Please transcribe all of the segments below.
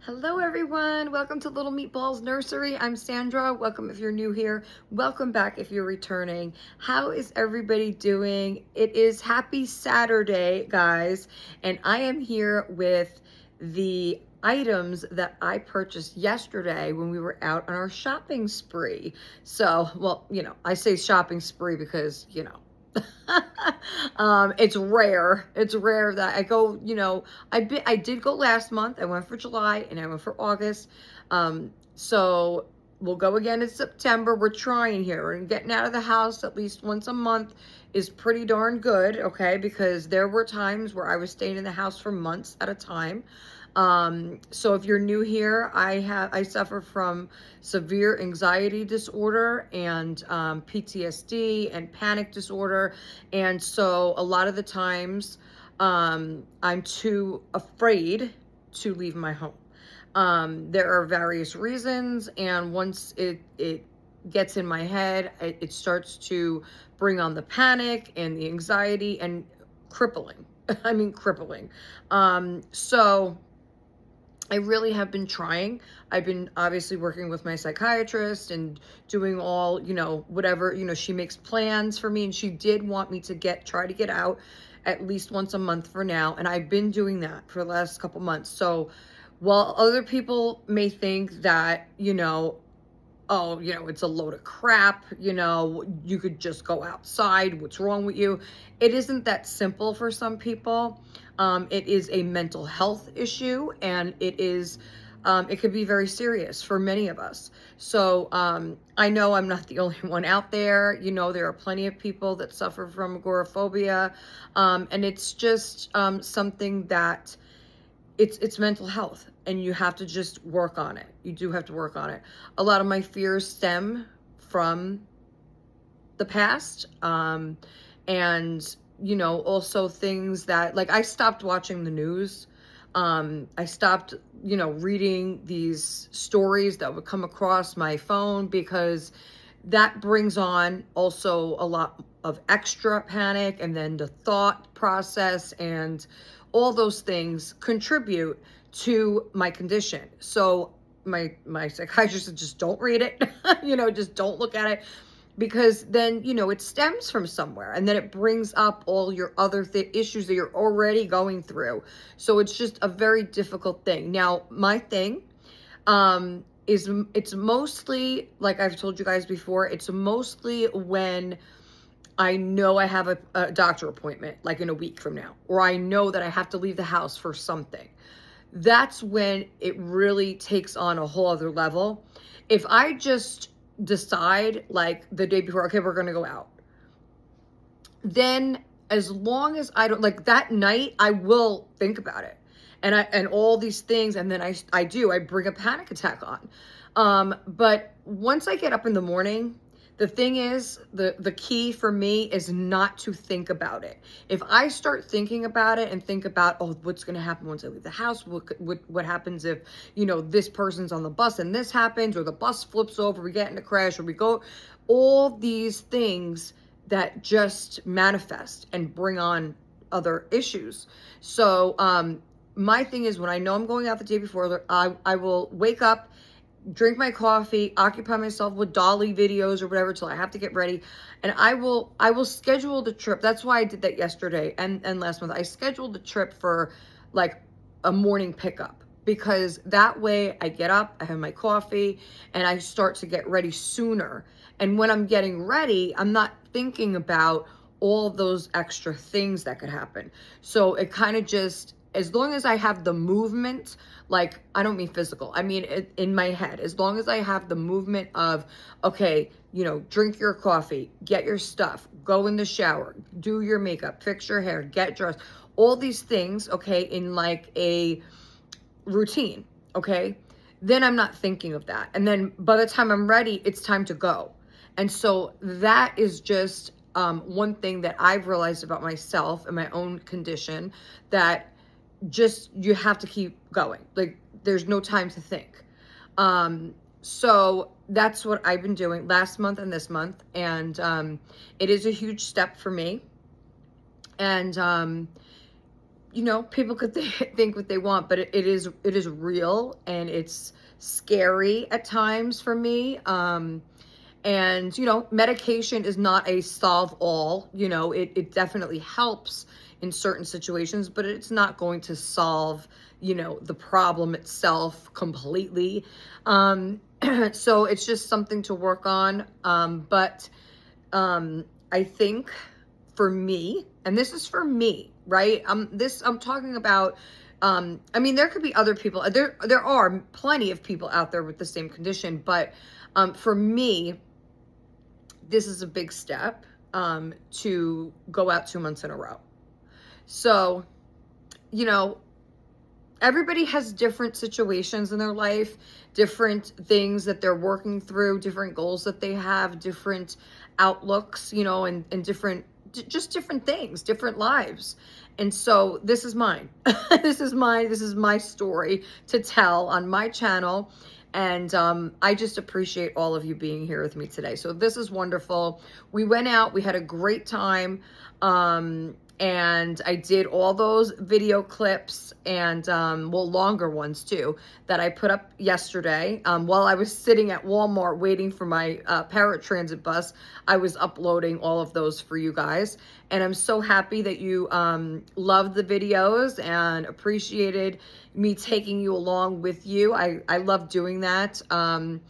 Hello everyone, welcome to Little Meatballs Nursery. I'm Sandra. Welcome if you're new here. Welcome back if you're returning. How is everybody doing? It is happy Saturday, guys, and I am here with the items that I purchased yesterday when we were out on our shopping spree. So, well, I say shopping spree because, it's rare. It's rare that I go, I did go last month. I went for July and I went for August. So we'll go again in September. We're trying here and getting out of the house at least once a month is pretty darn good, okay? Because there were times where I was staying in the house for months at a time. So if you're new here, I suffer from severe anxiety disorder and PTSD and panic disorder. And so a lot of the times I'm too afraid to leave my home. There are various reasons, and once it gets in my head, it starts to bring on the panic and the anxiety and crippling. I mean, crippling. So I really have been trying. I've been obviously working with my psychiatrist and doing all, whatever, she makes plans for me, and she did want me to try to get out at least once a month for now. And I've been doing that for the last couple months. So while other people may think that, oh, it's a load of crap, you could just go outside, what's wrong with you? It isn't that simple for some people. It is a mental health issue, and it could be very serious for many of us. So I know I'm not the only one out there. There are plenty of people that suffer from agoraphobia, and it's just something that it's mental health, and you have to just work on it. You do have to work on it. A lot of my fears stem from the past, and also things that, like, I stopped watching the news. I stopped reading these stories that would come across my phone, because that brings on also a lot of extra panic, and then the thought process and all those things contribute to my condition. So my psychiatrist said, just don't read it, just don't look at it, because then, it stems from somewhere, and then it brings up all your other issues that you're already going through. So it's just a very difficult thing. Now, my thing is, it's mostly, like I've told you guys before, it's mostly when I know I have a doctor appointment, like in a week from now, or I know that I have to leave the house for something. That's when it really takes on a whole other level. If I just decide, like, the day before, okay, we're going to go out, then as long as I don't, like, that night, I will think about it and all these things. And then I bring a panic attack on. But once I get up in the morning, the thing is, the key for me is not to think about it. If I start thinking about it and think about, oh, what's going to happen once I leave the house? What happens if, this person's on the bus and this happens, or the bus flips over, we get in a crash, or we go, all these things that just manifest and bring on other issues. So, my thing is, when I know I'm going out the day before, I will wake up, drink my coffee, occupy myself with Dolly videos or whatever till I have to get ready, and I will schedule the trip. That's why I did that yesterday and last month. I scheduled the trip for like a morning pickup, because that way I get up, I have my coffee, and I start to get ready sooner. And when I'm getting ready, I'm not thinking about all those extra things that could happen. So it kind of just, as long as I have the movement, like, I don't mean physical, I mean in my head, as long as I have the movement of, okay, drink your coffee, get your stuff, go in the shower, do your makeup, fix your hair, get dressed, all these things, okay, in like a routine, okay, then I'm not thinking of that. And then by the time I'm ready, it's time to go. And so that is just one thing that I've realized about myself and my own condition, that just, you have to keep going. Like, there's no time to think. So that's what I've been doing last month and this month. And it is a huge step for me. And people could think what they want, but it is real, and it's scary at times for me. And medication is not a solve all. It definitely helps in certain situations, but it's not going to solve the problem itself completely. So it's just something to work on. But I think for me, and this is for me, right? I'm talking about. I mean, there could be other people. There are plenty of people out there with the same condition, but for me, this is a big step to go out 2 months in a row. So, you know, everybody has different situations in their life, different things that they're working through, different goals that they have, different outlooks, and just different things, different lives. And so this is mine. This is my story to tell on my channel. And I just appreciate all of you being here with me today. So this is wonderful. We went out, we had a great time. And I did all those video clips and, longer ones too, that I put up yesterday. While I was sitting at Walmart waiting for my paratransit bus, I was uploading all of those for you guys. And I'm so happy that you loved the videos and appreciated me taking you along with you. I love doing that. And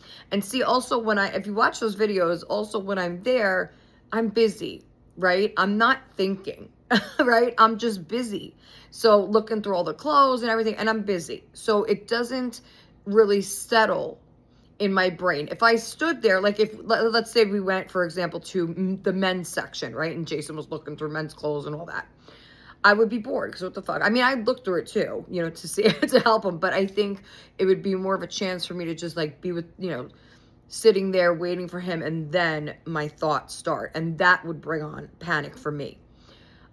see, also if you watch those videos, also when I'm there, I'm busy, right? I'm not thinking. Right? I'm just busy. So looking through all the clothes and everything, and I'm busy. So it doesn't really settle in my brain. If I stood there, like let's say we went, for example, to the men's section, right? And Jason was looking through men's clothes and all that. I would be bored because what the fuck? I mean, I'd look through it too, to see, to help him. But I think it would be more of a chance for me to just like be with, sitting there waiting for him, and then my thoughts start. And that would bring on panic for me.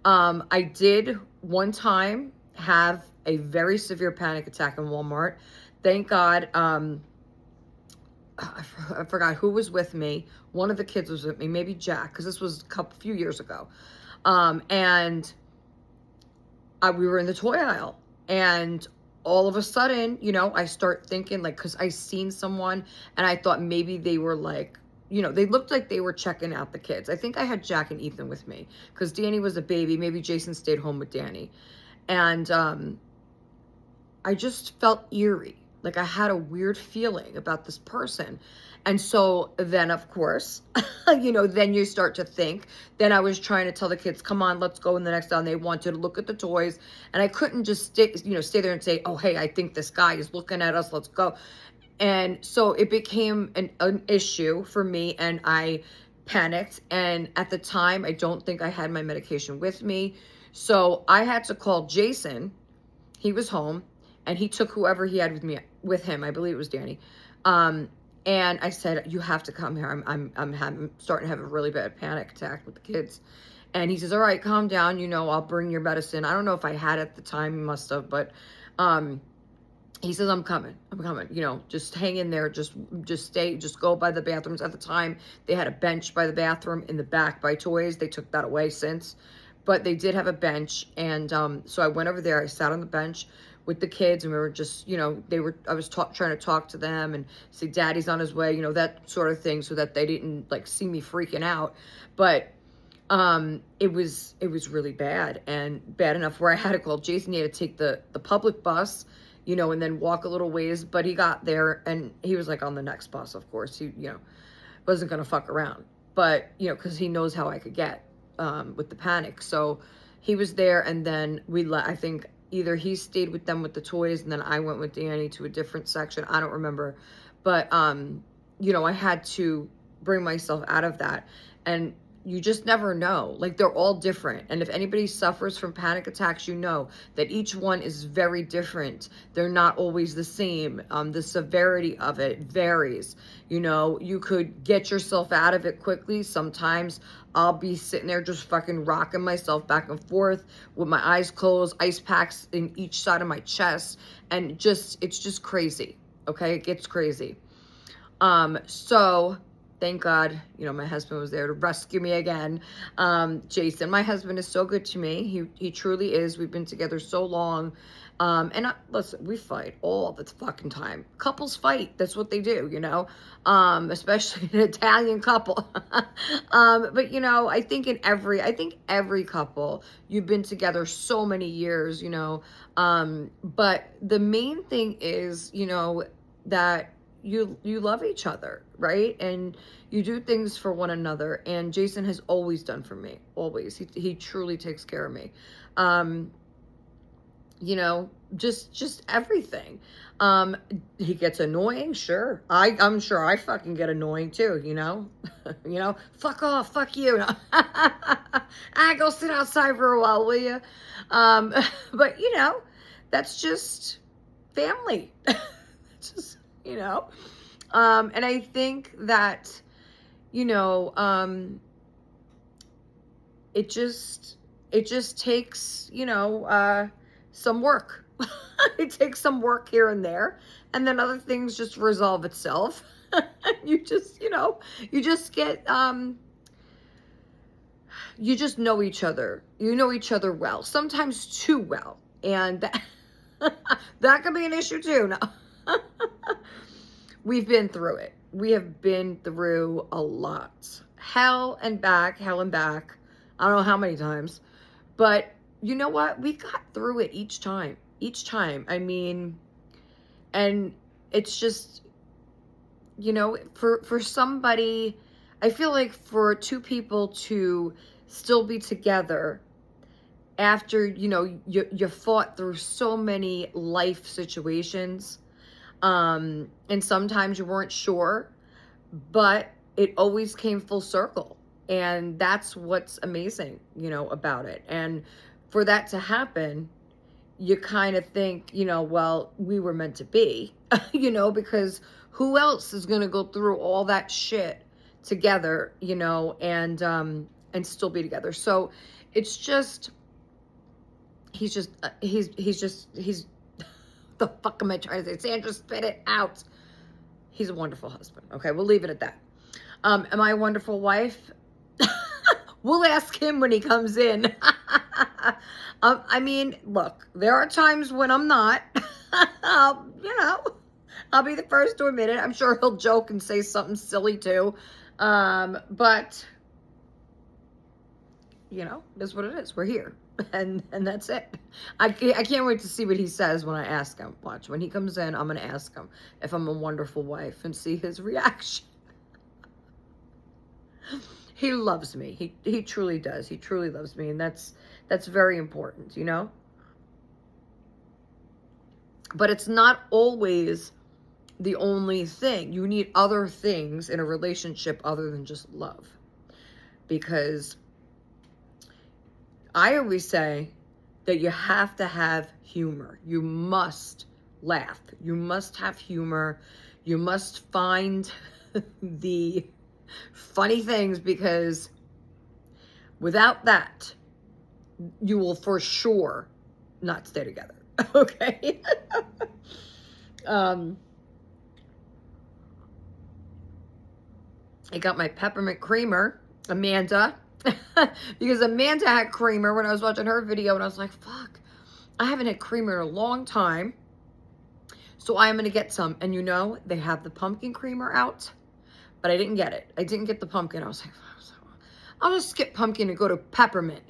I did one time have a very severe panic attack in Walmart. Thank God. I forgot who was with me. One of the kids was with me, maybe Jack, because this was a few years ago. And we were in the toy aisle, and all of a sudden, I start thinking, like, because I seen someone, and I thought maybe they were like, they looked like they were checking out the kids. I think I had Jack and Ethan with me because Danny was a baby. Maybe Jason stayed home with Danny. And I just felt eerie. Like I had a weird feeling about this person. And so then, of course, then you start to think. Then I was trying to tell the kids, come on, let's go in the next aisle. And they wanted to look at the toys. And I couldn't just stay there and say, oh, hey, I think this guy is looking at us. Let's go. And so it became an issue for me, and I panicked. And at the time, I don't think I had my medication with me. So I had to call Jason. He was home, and he took whoever he had with him. I believe it was Danny. And I said, you have to come here. I'm starting to have a really bad panic attack with the kids. And he says, all right, calm down. I'll bring your medicine. I don't know if I had at the time, he must have, but, he says, I'm coming, just hang in there, just stay, just go by the bathrooms. At the time, they had a bench by the bathroom in the back by toys. They took that away since, but they did have a bench. And so I went over there, I sat on the bench with the kids, and we were just, I was trying to talk to them and say, Daddy's on his way, that sort of thing, so that they didn't like see me freaking out. But it was really bad, and bad enough where I had to call Jason. He had to take the public bus, and then walk a little ways. But he got there, and he was like on the next bus, of course. He, wasn't going to fuck around. But, because he knows how I could get with the panic. So he was there, and then I think either he stayed with them with the toys, and then I went with Danny to a different section. I don't remember. But, I had to bring myself out of that. And you just never know. Like, they're all different. And if anybody suffers from panic attacks, that each one is very different. They're not always the same. The severity of it varies. You could get yourself out of it quickly. Sometimes I'll be sitting there just fucking rocking myself back and forth with my eyes closed, ice packs in each side of my chest. And it's just crazy. Okay? It gets crazy. So thank God, you know, my husband was there to rescue me again. Jason, my husband is so good to me. He truly is. We've been together so long. Listen, we fight all the fucking time. Couples fight. That's what they do, you know, especially an Italian couple. But you know, I think every couple, you've been together so many years, you know, but the main thing is, you know, that you love each other, right? And you do things for one another. And Jason has always done for me, always. He truly takes care of me. You know, just everything. He gets annoying, sure. I'm sure I fucking get annoying too, you know. You know, fuck off, fuck you. I go sit outside for a while, will you? But you know, that's just family. Just, you know. And I think that, you know, it just takes, you know, some work. It takes some work here and there, and then other things just resolve itself. You just, you know, you just get, you just know each other. You know each other well, sometimes too well, and that could be an issue too. No. We've been through it. We have been through a lot. Hell and back. I don't know how many times. But you know what? We got through it each time. I mean, and it's just, you know, for somebody, I feel like for two people to still be together after, you know, you fought through so many life situations, and sometimes you weren't sure, but it always came full circle. And that's what's amazing, you know, about it. And for that to happen, you kind of think, you know, well, we were meant to be, you know, because who else is going to go through all that shit together, you know, and still be together. So it's just, he's the fuck am I trying to say? Sandra, spit it out. He's a wonderful husband. Okay, we'll leave it at that. Am I a wonderful wife? We'll ask him when he comes in. I mean, look, there are times when I'm not. You know, I'll be the first to admit it. I'm sure he'll joke and say something silly too. But, you know, that's what it is. We're here. And that's it. I can't wait to see what he says when I ask him. Watch, when he comes in, I'm going to ask him if I'm a wonderful wife and see his reaction. He loves me. He truly does. He truly loves me. And that's very important, you know? But it's not always the only thing. You need other things in a relationship other than just love. Because I always say that you have to have humor. You must laugh. You must have humor. You must find the funny things, because without that, you will for sure not stay together. Okay? I got my peppermint creamer, Amanda, because Amanda had creamer when I was watching her video, and I was like, fuck, I haven't had creamer in a long time, so I am going to get some. And you know, they have the pumpkin creamer out, but I didn't get it. I didn't get the pumpkin. I was like, I'll just skip pumpkin and go to peppermint.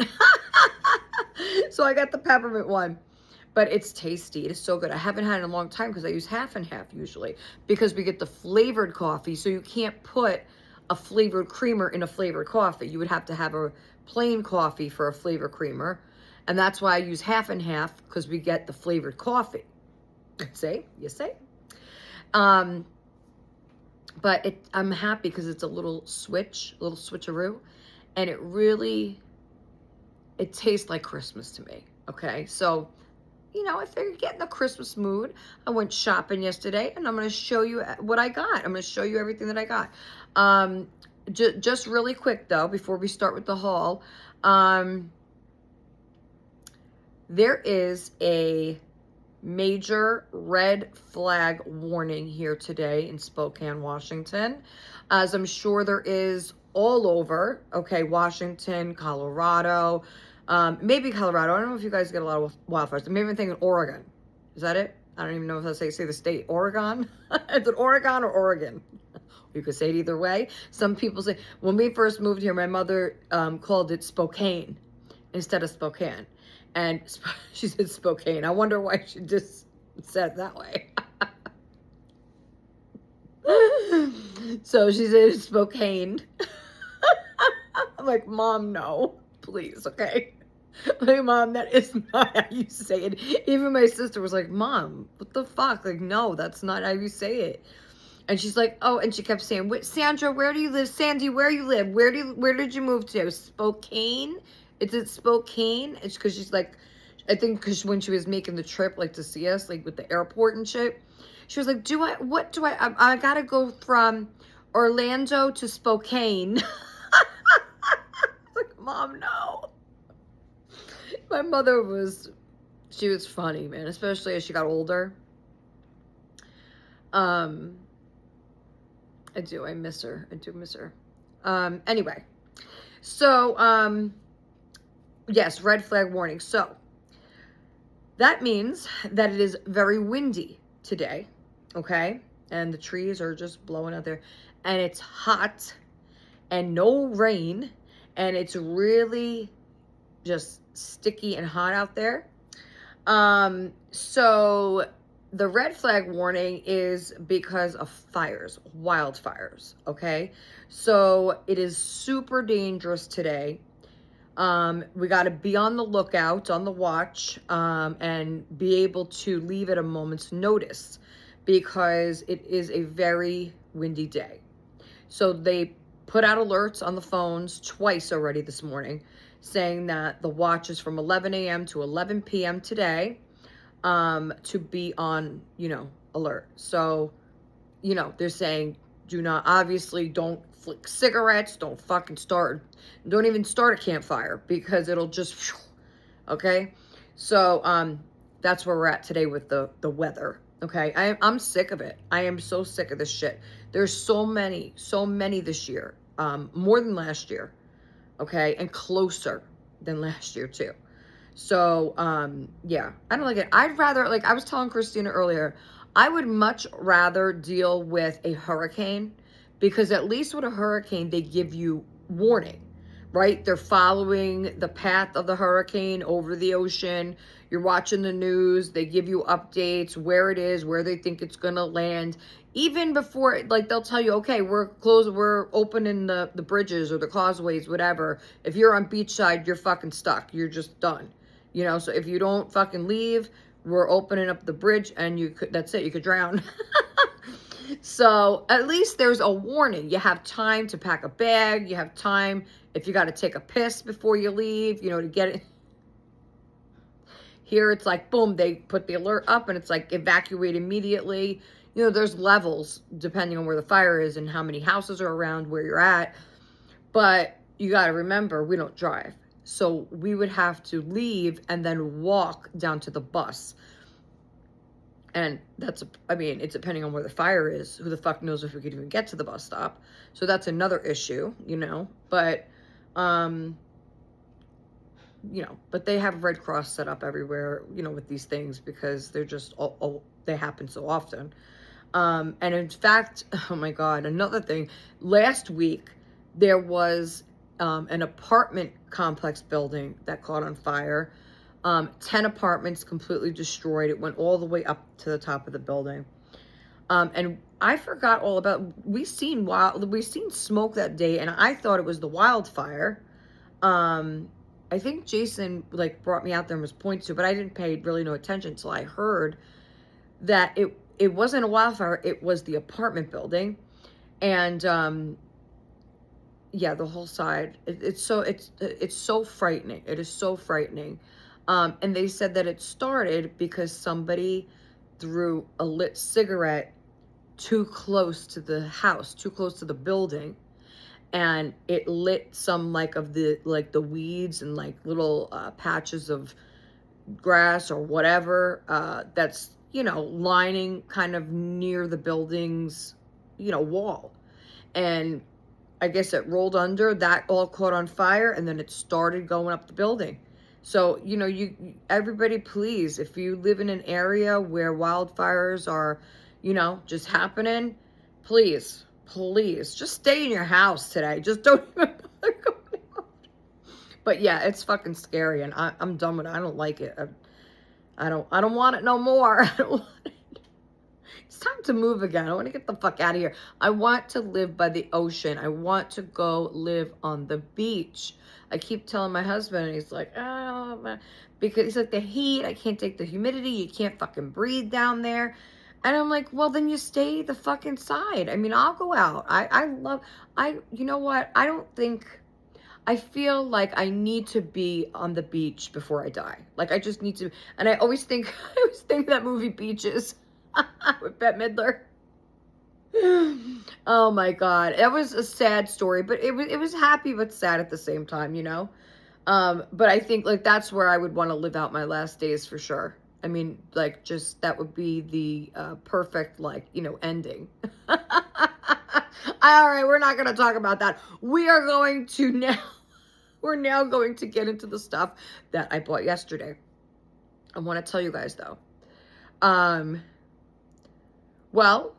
So I got the peppermint one, but it's tasty. It is so good. I haven't had it in a long time because I use half and half usually, because we get the flavored coffee, so you can't put a flavored creamer in a flavored coffee. You would have to have a plain coffee for a flavored creamer, and that's why I use half and half, because we get the flavored coffee. See? You see? But I'm happy because it's a little switcheroo, and it tastes like Christmas to me. Okay, so, you know, if they're getting the Christmas mood, I went shopping yesterday, and I'm going to show you what I got. I'm going to show you everything that I got. Just really quick though, before we start with the haul, there is a major red flag warning here today in Spokane, Washington, as I'm sure there is all over, okay, Washington, Colorado, maybe Colorado. I don't know if you guys get a lot of wildfires. I'm even thinking Oregon. Is that it? I don't even know if I say the state. Oregon? Is it Oregon or Oregon? You could say it either way. Some people say, when we first moved here, my mother called it Spokane instead of Spokane. And she said Spokane. I wonder why she just said it that way. So she said Spokane. I'm like, Mom, no, please, okay? Like, Mom, that is not how you say it. Even my sister was like, Mom, what the fuck? Like, no, that's not how you say it. And she's like, oh, and she kept saying, Sandra, where do you live? Sandy, where you live? Where did you move to? Spokane? Is it Spokane? It's because she's like, I think because when she was making the trip, like to see us, like with the airport and shit, she was like, I gotta go from Orlando to Spokane. Like, Mom, no. My mother she was funny, man, especially as she got older. I miss her. I do miss her. Anyway, so, yes, red flag warning. So, that means that it is very windy today, okay? And the trees are just blowing out there. And it's hot and no rain. And it's really just sticky and hot out there. So the red flag warning is because of fires, wildfires, okay? So it is super dangerous today. We got to be on the lookout, on the watch, and be able to leave at a moment's notice because it is a very windy day. So they put out alerts on the phones twice already this morning saying that the watch is from 11 a.m. to 11 p.m. today, to be on, alert. So, they're saying don't flick cigarettes, don't even start a campfire because it'll just, okay? So, that's where we're at today with the weather, okay? I'm sick of it. I am so sick of this shit. There's so many this year, more than last year, okay? And closer than last year too. So, yeah, I don't like it. I'd rather, like I was telling Christina earlier, I would much rather deal with a hurricane because at least with a hurricane, they give you warning, right? They're following the path of the hurricane over the ocean. You're watching the news. They give you updates, where it is, where they think it's going to land. Even before, like, they'll tell you, okay, we're opening the bridges or the causeways, whatever. If you're on beachside, you're fucking stuck. You're just done. So if you don't fucking leave, we're opening up the bridge and that's it. You could drown. So at least there's a warning. You have time to pack a bag. You have time if you got to take a piss before you leave, to get it. Here it's like, boom, they put the alert up and it's like evacuate immediately. There's levels depending on where the fire is and how many houses are around where you're at. But you got to remember, we don't drive. So we would have to leave and then walk down to the bus. And it's depending on where the fire is. Who the fuck knows if we could even get to the bus stop. So that's another issue, But, but they have Red Cross set up everywhere, with these things because they're just, they happen so often. And in fact, oh my God, another thing. Last week, there was an apartment complex building that caught on fire. 10 apartments completely destroyed. It went all the way up to the top of the building. And I forgot all about, we seen smoke that day and I thought it was the wildfire. I think Jason brought me out there and was pointing to, but I didn't pay really no attention until I heard that it wasn't a wildfire, it was the apartment building. And yeah, the whole side. It's so frightening. It is so frightening. And they said that it started because somebody threw a lit cigarette too close to the house, too close to the building, and it lit some of the weeds and little patches of grass or whatever, that's, lining kind of near the building's, wall. And I guess it rolled under, that all caught on fire, and then it started going up the building. So, everybody, please, if you live in an area where wildfires are, just happening, please, just stay in your house today. Just don't even bother going out. But yeah, it's fucking scary, and I'm done with it. I don't like it. I don't want it no more. I don't want it. It's time to move again. I want to get the fuck out of here. I want to live by the ocean. I want to go live on the beach. I keep telling my husband, and he's like, oh, man. Because he's like, the heat, I can't take the humidity. You can't fucking breathe down there. And I'm like, well, then you stay the fuck inside. I mean, I'll go out. You know what? I feel like I need to be on the beach before I die. Like, I just need to. And I always think that movie Beaches with Bette Midler. Oh my God. That was a sad story, but it was happy but sad at the same time, But I think like that's where I would want to live out my last days for sure. I mean, like, just that would be the perfect, like, ending. All right, we're not going to talk about that. We're now going to get into the stuff that I bought yesterday. I want to tell you guys, though. Well,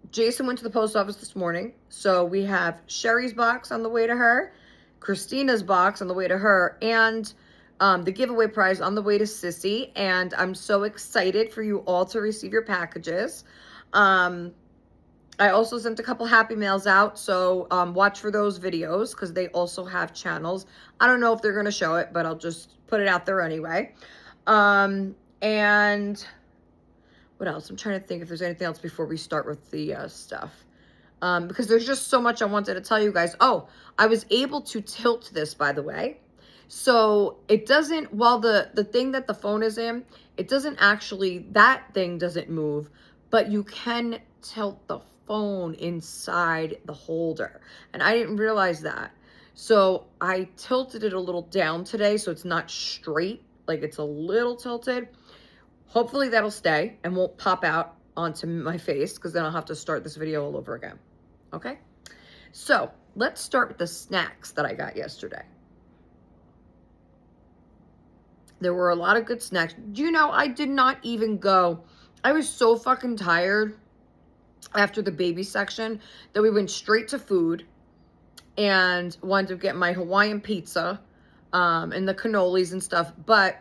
Jason went to the post office this morning. So we have Sherry's box on the way to her, Christina's box on the way to her, and the giveaway prize on the way to Sissy. And I'm so excited for you all to receive your packages. I also sent a couple Happy Mails out, so watch for those videos because they also have channels. I don't know if they're going to show it, but I'll just put it out there anyway. And what else? I'm trying to think if there's anything else before we start with the stuff. Because there's just so much I wanted to tell you guys. Oh, I was able to tilt this, by the way. So it doesn't, while the thing that the phone is in, it doesn't actually, that thing doesn't move, but you can tilt the phone inside the holder. And I didn't realize that. So I tilted it a little down today so it's not straight, like it's a little tilted. Hopefully that'll stay and won't pop out onto my face because then I'll have to start this video all over again. Okay? So let's start with the snacks that I got yesterday. There were a lot of good snacks. Do you know, I did not even go. I was so fucking tired after the baby section that we went straight to food and wanted to get my Hawaiian pizza and the cannolis and stuff. But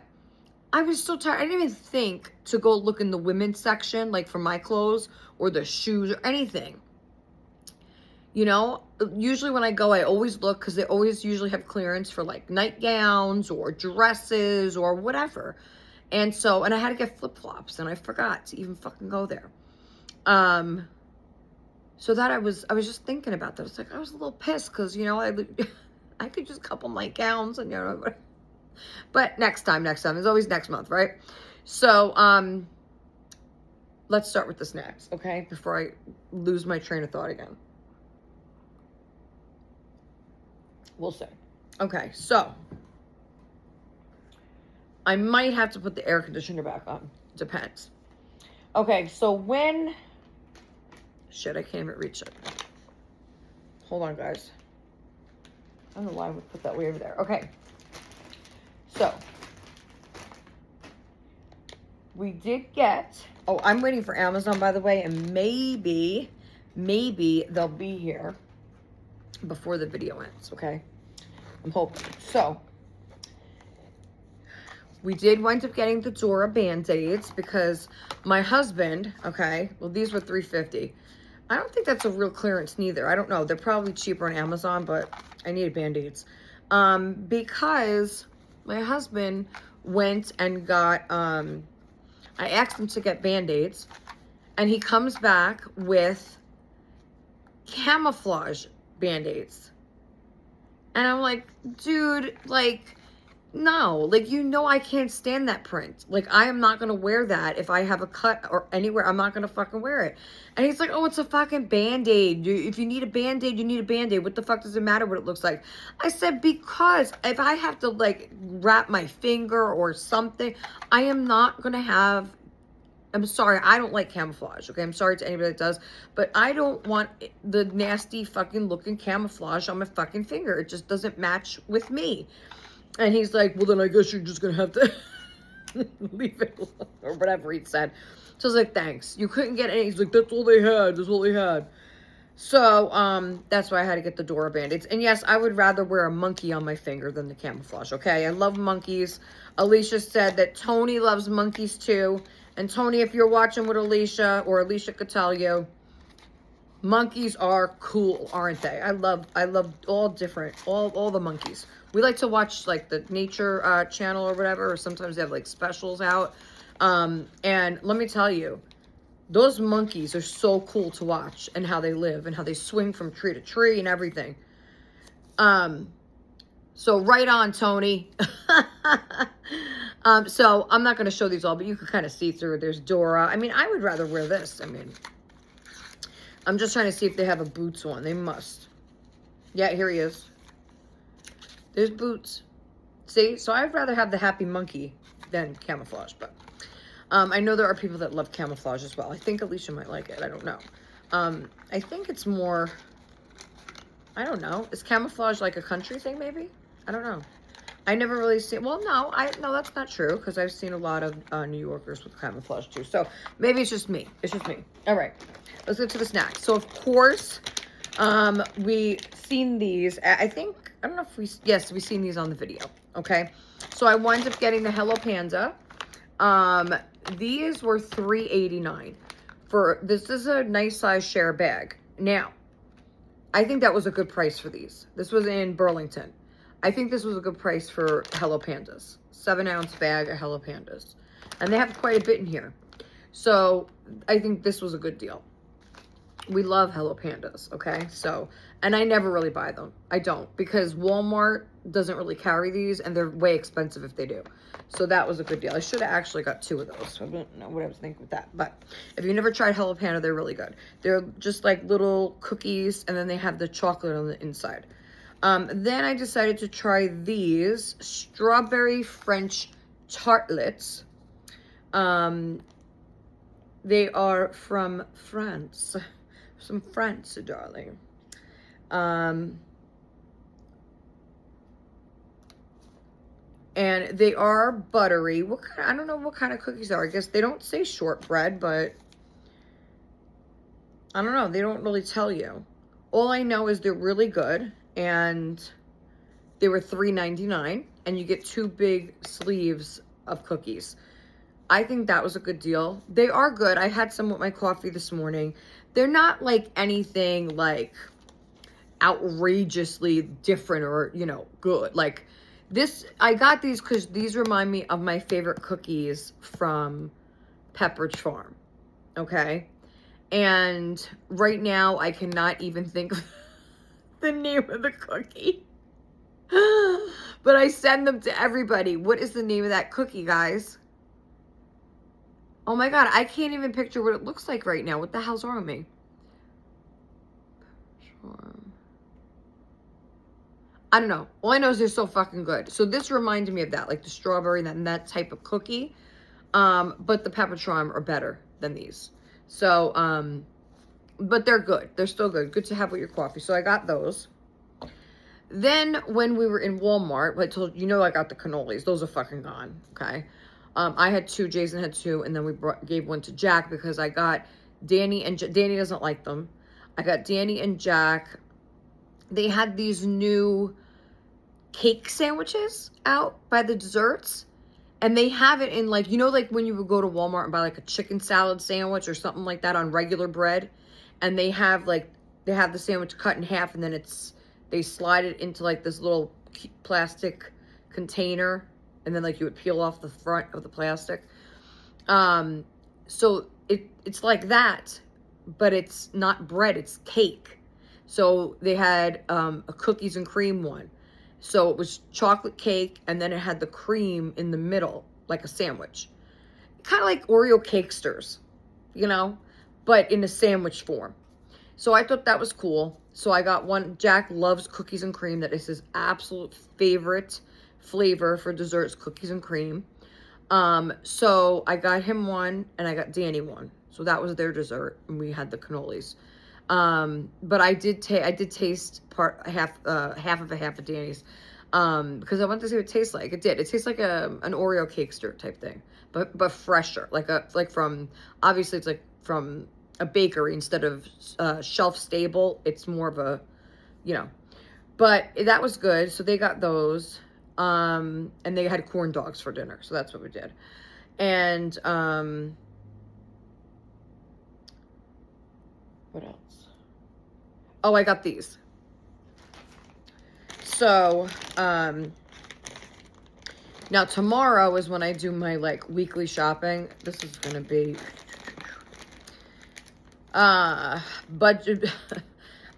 I was so tired. I didn't even think to go look in the women's section, like for my clothes or the shoes or anything. Usually when I go, I always look because they always usually have clearance for like nightgowns or dresses or whatever. And I had to get flip-flops and I forgot to even fucking go there. So that I was just thinking about that. It's like, I was a little pissed because, I could just couple nightgowns and, but next time, it's always next month, right? So, let's start with the snacks, okay? Before I lose my train of thought again. We'll see. Okay, so I might have to put the air conditioner back on. Depends. Okay, so shit, I can't even reach it. Hold on, guys. I don't know why I would put that way over there. Okay. So, we did get, I'm waiting for Amazon, by the way, and maybe they'll be here before the video ends, okay? I'm hoping. So, we did wind up getting the Dora Band-Aids because my husband, okay, well, these were $3.50. I don't think that's a real clearance neither. I don't know. They're probably cheaper on Amazon, but I needed Band-Aids. Because my husband went and got, I asked him to get Band-Aids, and he comes back with camouflage Band-Aids. And I'm like, dude, like, No, like, you know, I can't stand that print. Like, I am not going to wear that. If I have a cut or anywhere, I'm not going to fucking wear it. And he's like, oh, it's a fucking Band-Aid. If you need a Band-Aid, you need a Band-Aid. What the fuck does it matter what it looks like? I said, because if I have to, like, wrap my finger or something, I am not going to have... I'm sorry, I don't like camouflage, okay? I'm sorry to anybody that does, but I don't want the nasty fucking looking camouflage on my fucking finger. It just doesn't match with me. And he's like, well, then I guess you're just going to have to leave it alone, or whatever he said. So I was like, thanks. You couldn't get any. He's like, that's all they had. That's all they had. So, that's why I had to get the Dora Band-Aids. And yes, I would rather wear a monkey on my finger than the camouflage, okay? I love monkeys. Alicia said that Tony loves monkeys too. And Tony, if you're watching with Alicia, or Alicia could tell you, monkeys are cool, aren't they? I love all different, all the monkeys. We like to watch like the nature channel or whatever, or sometimes they have like specials out. And let me tell you, those monkeys are so cool to watch, and how they live and how they swing from tree to tree and everything. So right on, Tony. So I'm not going to show these all, but you can kind of see through. There's Dora. I mean, I would rather wear this. I mean, I'm just trying to see if they have a Boots one. They must. Yeah, here he is. There's Boots. See? So I'd rather have the Happy Monkey than camouflage, but I know there are people that love camouflage as well. I think Alicia might like it. I don't know. I think it's more, I don't know. Is camouflage like a country thing maybe? I don't know. I never really seen, well, no, that's not true, because I've seen a lot of New Yorkers with camouflage too. So maybe it's just me. It's just me. All right, let's get to the snacks. So of course, we seen these. I think, I don't know if yes, we've seen these on the video. Okay, so I wound up getting the Hello Panda. These were $3.89 for, this is a nice size share bag. Now, I think that was a good price for these. This was in Burlington. I think this was a good price for Hello Pandas. 7-ounce bag of Hello Pandas. And they have quite a bit in here. So I think this was a good deal. We love Hello Pandas, okay? So, and I never really buy them. I don't, because Walmart doesn't really carry these, and they're way expensive if they do. So that was a good deal. I should have actually got 2 of those. I don't know what I was thinking with that. But if you never tried Hello Panda, they're really good. They're just like little cookies, and then they have the chocolate on the inside. Then I decided to try these strawberry French tartlets. They are from France. From France, darling. And they are buttery. What kind? I don't know what kind of cookies are. I guess they don't say shortbread, but I don't know. They don't really tell you. All I know is they're really good, and they were $3.99, and you get 2 big sleeves of cookies. I think that was a good deal. They are good. I had some with my coffee this morning. They're not like anything like outrageously different or, you know, good. Like this, I got these because these remind me of my favorite cookies from Pepperidge Farm. Okay. And right now I cannot even think of the name of the cookie. But I send them to everybody. What is the name of that cookie, guys? Oh my God, I can't even picture what it looks like right now. What the hell's wrong with me? I don't know. All I know is they're so fucking good. So this reminded me of that, like the strawberry and that type of cookie. But the Pepperidge Farm are better than these. So, but they're good. They're still good. Good to have with your coffee. So I got those. Then when we were in Walmart, I told you, I got the cannolis. Those are fucking gone. Okay. I had 2, Jason had 2, and then we gave 1 to Jack because I got Danny, and Danny doesn't like them. I got Danny and Jack. They had these new cake sandwiches out by the desserts, and they have it in like, like when you would go to Walmart and buy like a chicken salad sandwich or something like that on regular bread, and they have the sandwich cut in half, and then they slide it into like this little plastic container, and then like you would peel off the front of the plastic. So it's like that, but it's not bread, it's cake. So they had a cookies and cream one, So it was chocolate cake, and then it had the cream in the middle, like a sandwich. Kind of like Oreo Cakesters, you know, but in a sandwich form. So I thought that was cool. So I got one. Jack loves cookies and cream. That is his absolute favorite flavor for desserts, cookies and cream. So I got him one, and I got Danny one. So that was their dessert, and we had the cannolis. But I did taste half of Danny's, because I wanted to see what it tastes like. It did. It tastes like an Oreo Cakester type thing, but fresher, like from, obviously it's like from a bakery instead of shelf stable. It's more of a, you know, but that was good. So they got those, and they had corn dogs for dinner. So that's what we did. And what else? Oh, I got these. So, now tomorrow is when I do my like weekly shopping. This is gonna be budget.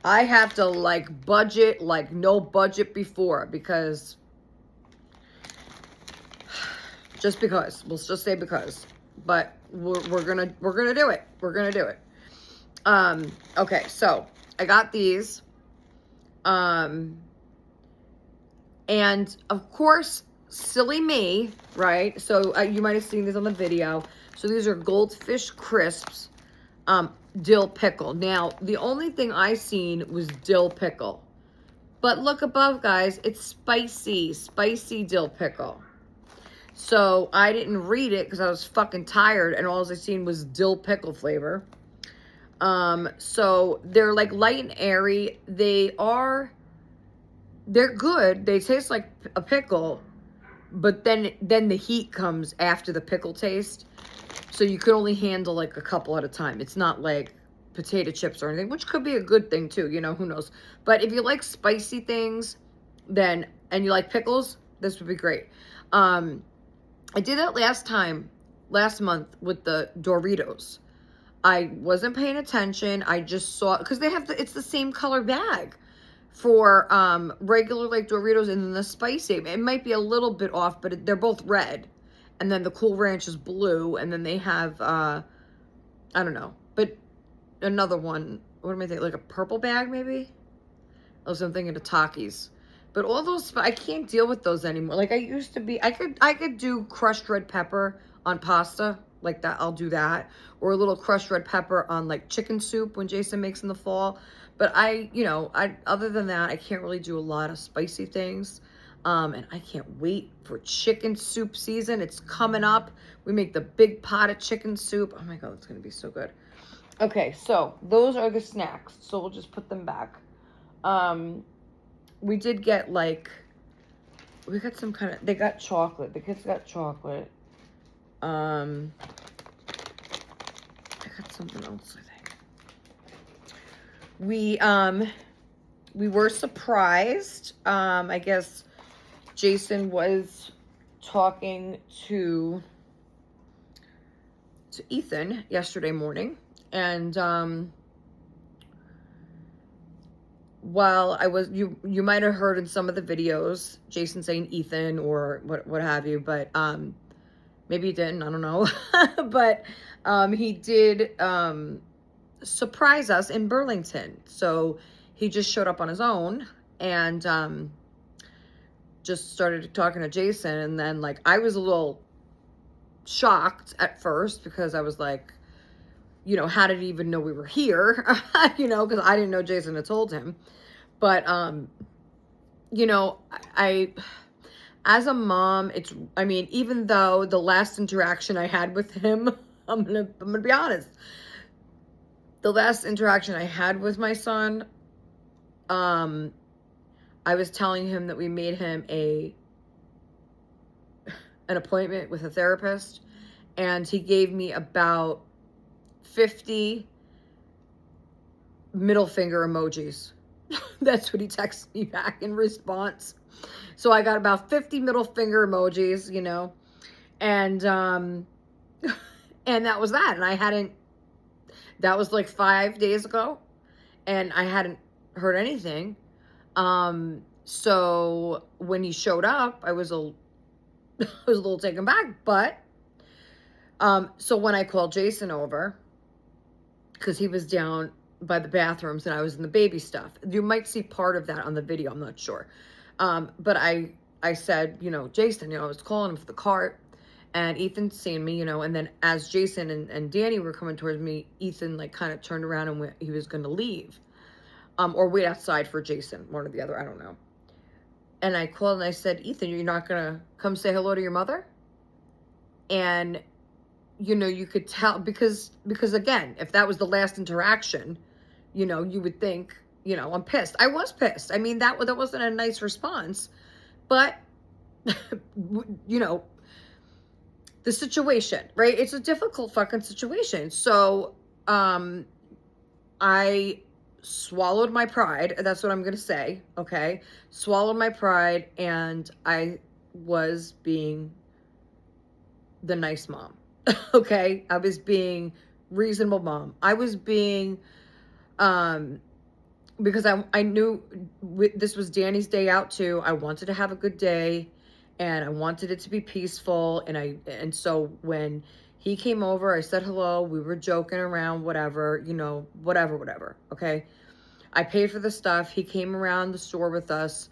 I have to like budget like no budget before, because just because. We'll just say because. But we're gonna do it. We're gonna do it. Okay, so I got these. And of course, silly me, right? So you might have seen these on the video. So these are Goldfish Crisps, dill pickle. Now, the only thing I seen was dill pickle. But look above, guys. It's spicy dill pickle. So I didn't read it because I was fucking tired, and all I seen was dill pickle flavor. So they're like light and airy. They're good. They taste like a pickle, but then the heat comes after the pickle taste. So you can only handle like a couple at a time. It's not like potato chips or anything, which could be a good thing too, you know, who knows. But if you like spicy things, and you like pickles, this would be great. I did that last month with the Doritos. I wasn't paying attention. I just saw, because it's the same color bag for regular like Doritos, and then the spicy. It might be a little bit off, but they're both red. And then the Cool Ranch is blue, and then they have I don't know, but another one, what am I thinking, like a purple bag maybe? Oh, so I'm thinking of Takis. But all those, I can't deal with those anymore. Like I used to be, I could do crushed red pepper on pasta, like that, I'll do that. Or a little crushed red pepper on like chicken soup when Jason makes in the fall. But other than that, I can't really do a lot of spicy things. And I can't wait for chicken soup season. It's coming up. We make the big pot of chicken soup. Oh my God, it's going to be so good. Okay, so those are the snacks. So we'll just put them back. We did get we got some kind of, they got chocolate. The kids got chocolate. I got something else, I think. We were surprised. I guess Jason was talking to Ethan yesterday morning, and while I was, you might have heard in some of the videos Jason saying Ethan or what have you, but maybe he didn't, I don't know. But he did surprise us in Burlington. So he just showed up on his own and just started talking to Jason. And then like I was a little shocked at first, because I was like, you know, how did he even know we were here? You know, because I didn't know Jason had told him. But you know, I as a mom, even though the last interaction I had with him, I'm gonna be honest. The last interaction I had with my son, I was telling him that we made him an appointment with a therapist, and he gave me about 50 middle finger emojis. That's what he texted me back in response. So I got about 50 middle finger emojis, you know, and and that was that. And that was like 5 days ago, and I hadn't heard anything. So when he showed up, I was I was a little taken back, but so when I called Jason over, because he was down by the bathrooms and I was in the baby stuff. You might see part of that on the video, I'm not sure. But I said, Jason, I was calling him for the cart, and Ethan's seen me, and then as Jason and Danny were coming towards me, Ethan like kind of turned around and he was going to leave, or wait outside for Jason, one or the other, I don't know. And I called and I said, Ethan, you're not going to come say hello to your mother? And you could tell, because again, if that was the last interaction, you would think, I'm pissed. I was pissed. I mean, that wasn't a nice response, but the situation, right? It's a difficult fucking situation. So, I swallowed my pride. That's what I'm going to say. Okay. Swallowed my pride, and I was being the nice mom. Okay. I was being reasonable mom. I was being, because I knew this was Danny's day out too. I wanted to have a good day, and I wanted it to be peaceful. And so when he came over, I said hello. We were joking around, whatever, whatever. Okay. I paid for the stuff. He came around the store with us.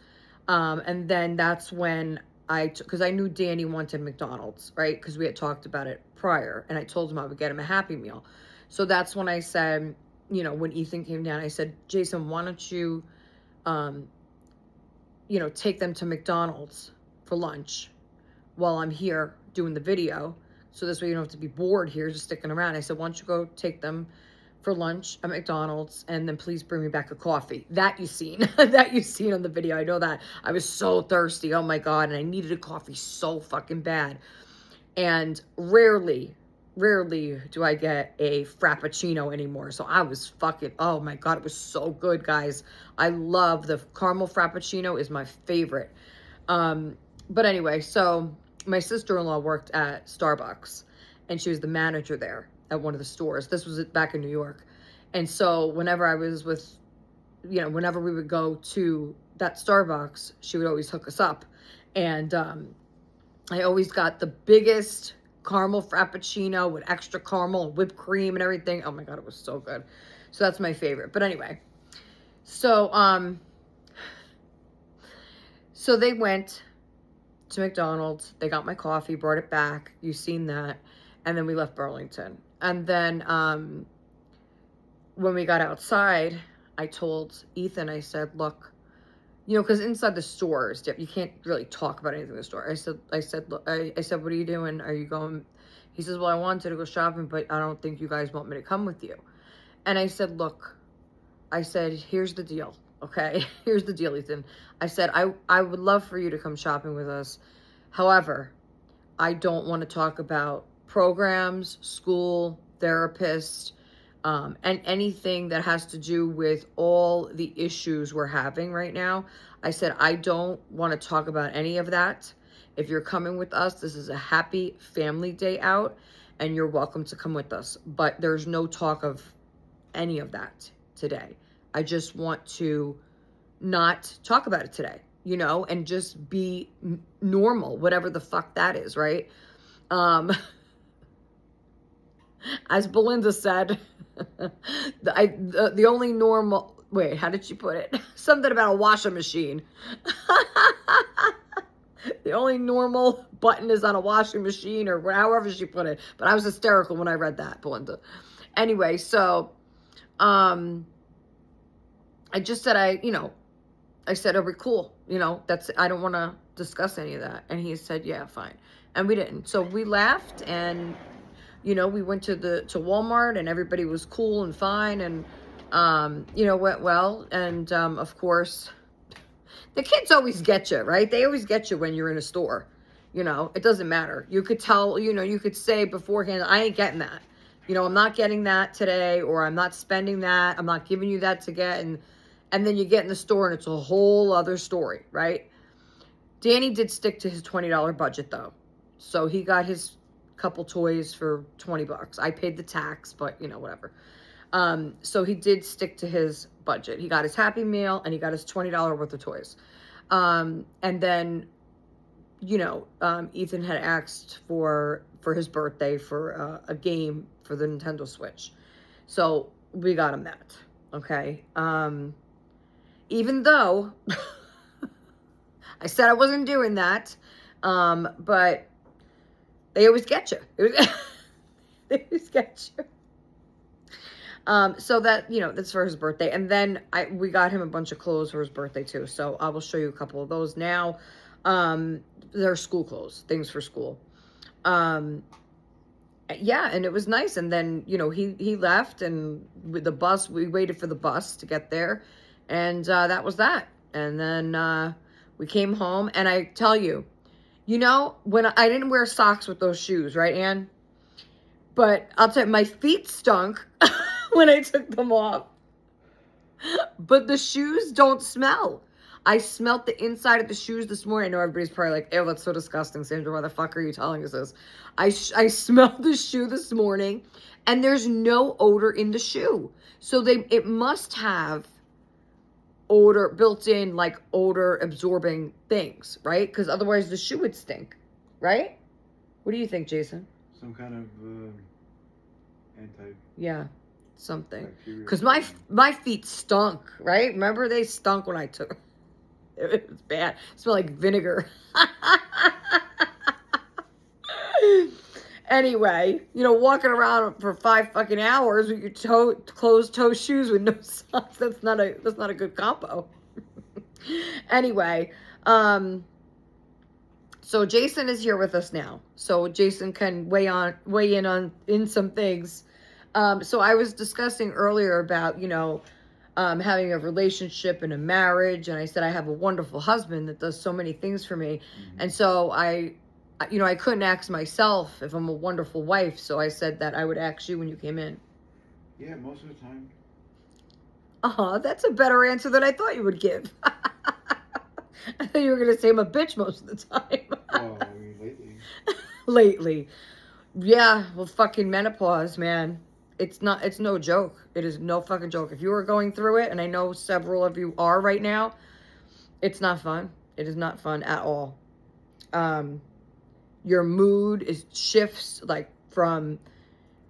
And then that's when because I knew Danny wanted McDonald's, right? Because we had talked about it prior, and I told him I would get him a Happy Meal. So that's when I said, when Ethan came down, I said, Jason, why don't you, take them to McDonald's for lunch while I'm here doing the video. So this way you don't have to be bored here just sticking around. I said, why don't you go take them for lunch at McDonald's, and then please bring me back a coffee. That you've seen. That you've seen on the video. I know that. I was so thirsty. Oh my God. And I needed a coffee so fucking bad. And rarely do I get a Frappuccino anymore. So I was fucking, oh my God, it was so good, guys. I love the caramel Frappuccino, is my favorite. But anyway, so my sister-in-law worked at Starbucks, and she was the manager there at one of the stores. This was back in New York. And so whenever I was with, whenever we would go to that Starbucks, she would always hook us up. And I always got the biggest caramel Frappuccino with extra caramel and whipped cream and everything. Oh my God, it was so good. So that's my favorite. But anyway, so they went to McDonald's. They got my coffee, brought it back. You've seen that. And then we left Burlington. And then when we got outside, I told Ethan, I said, look, because inside the stores, you can't really talk about anything in the store. I said, look, I said, what are you doing? Are you going? He says, well, I wanted to go shopping, but I don't think you guys want me to come with you. And I said, look, I said, here's the deal. Okay. Here's the deal, Ethan. I said, I would love for you to come shopping with us. However, I don't want to talk about programs, school, therapist, and anything that has to do with all the issues we're having right now. I said, I don't want to talk about any of that. If you're coming with us, this is a happy family day out, and you're welcome to come with us. But there's no talk of any of that today. I just want to not talk about it today, and just be normal, whatever the fuck that is, right? As Belinda said, the only normal, wait, how did she put it? Something about a washing machine. The only normal button is on a washing machine, or however she put it. But I was hysterical when I read that, Belinda. Anyway, so, I just said, I said, are we cool? I don't want to discuss any of that. And he said, yeah, fine. And we didn't. So we laughed, and we went to Walmart, and everybody was cool and fine, and, went well. And, of course, the kids always get you, right? They always get you when you're in a store. It doesn't matter. You could tell, you could say beforehand, I ain't getting that. I'm not getting that today, or I'm not spending that. I'm not giving you that to get. And then you get in the store, and it's a whole other story, right? Danny did stick to his $20 budget, though. So he got his couple toys for $20. I paid the tax, but whatever. So he did stick to his budget. He got his Happy Meal, and he got his $20 worth of toys. And then, Ethan had asked for his birthday for a game for the Nintendo Switch. So we got him that. Okay. Even though I said I wasn't doing that, but they always get you. They always get you. So that, that's for his birthday. And then we got him a bunch of clothes for his birthday too. So I will show you a couple of those now. They're school clothes, things for school. Yeah, and it was nice. And then, he left, and with the bus, we waited for the bus to get there. And that was that. And then we came home, and I tell you, when I didn't wear socks with those shoes, right, Ann? But I'll tell you, my feet stunk when I took them off. But the shoes don't smell. I smelled the inside of the shoes this morning. I know everybody's probably like, ew, that's so disgusting, Sandra. Why the fuck are you telling us this? I smelled the shoe this morning, and there's no odor in the shoe. So it must have odor built in, like odor absorbing things, right? Because otherwise the shoe would stink, right? What do you think, Jason? Some kind of yeah, something. Because my feet stunk, right? Remember, they stunk when I took. It was bad. It smelled like vinegar. Anyway, walking around for 5 fucking hours with your closed-toe shoes with no socks. That's not a good combo. Anyway, so Jason is here with us now. So Jason can weigh in on some things. So I was discussing earlier about, having a relationship and a marriage. And I said, I have a wonderful husband that does so many things for me. Mm-hmm. And so I couldn't ask myself if I'm a wonderful wife. So I said that I would ask you when you came in. Yeah, most of the time. That's a better answer than I thought you would give. I thought you were going to say I'm a bitch most of the time. Well, I mean, lately. Lately. Yeah, well, fucking menopause, man. It's no joke. It is no fucking joke. If you are going through it, and I know several of you are right now, it's not fun. It is not fun at all. Your mood shifts, like from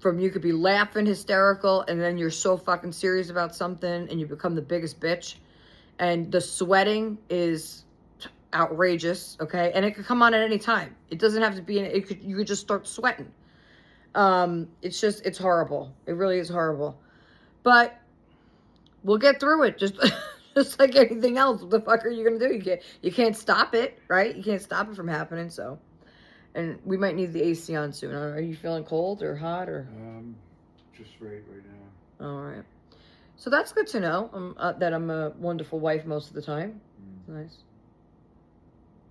you could be laughing hysterical, and then you're so fucking serious about something, and you become the biggest bitch. And the sweating is outrageous, okay? And it could come on at any time. It doesn't have to be you could just start sweating. It's horrible. It really is horrible. But we'll get through it. Just like anything else. What the fuck are you gonna do? You can't stop it, right? You can't stop it from happening. So, and we might need the AC on soon. Are you feeling cold or hot or? Just right now. All right. So that's good to know. That I'm a wonderful wife most of the time. Nice.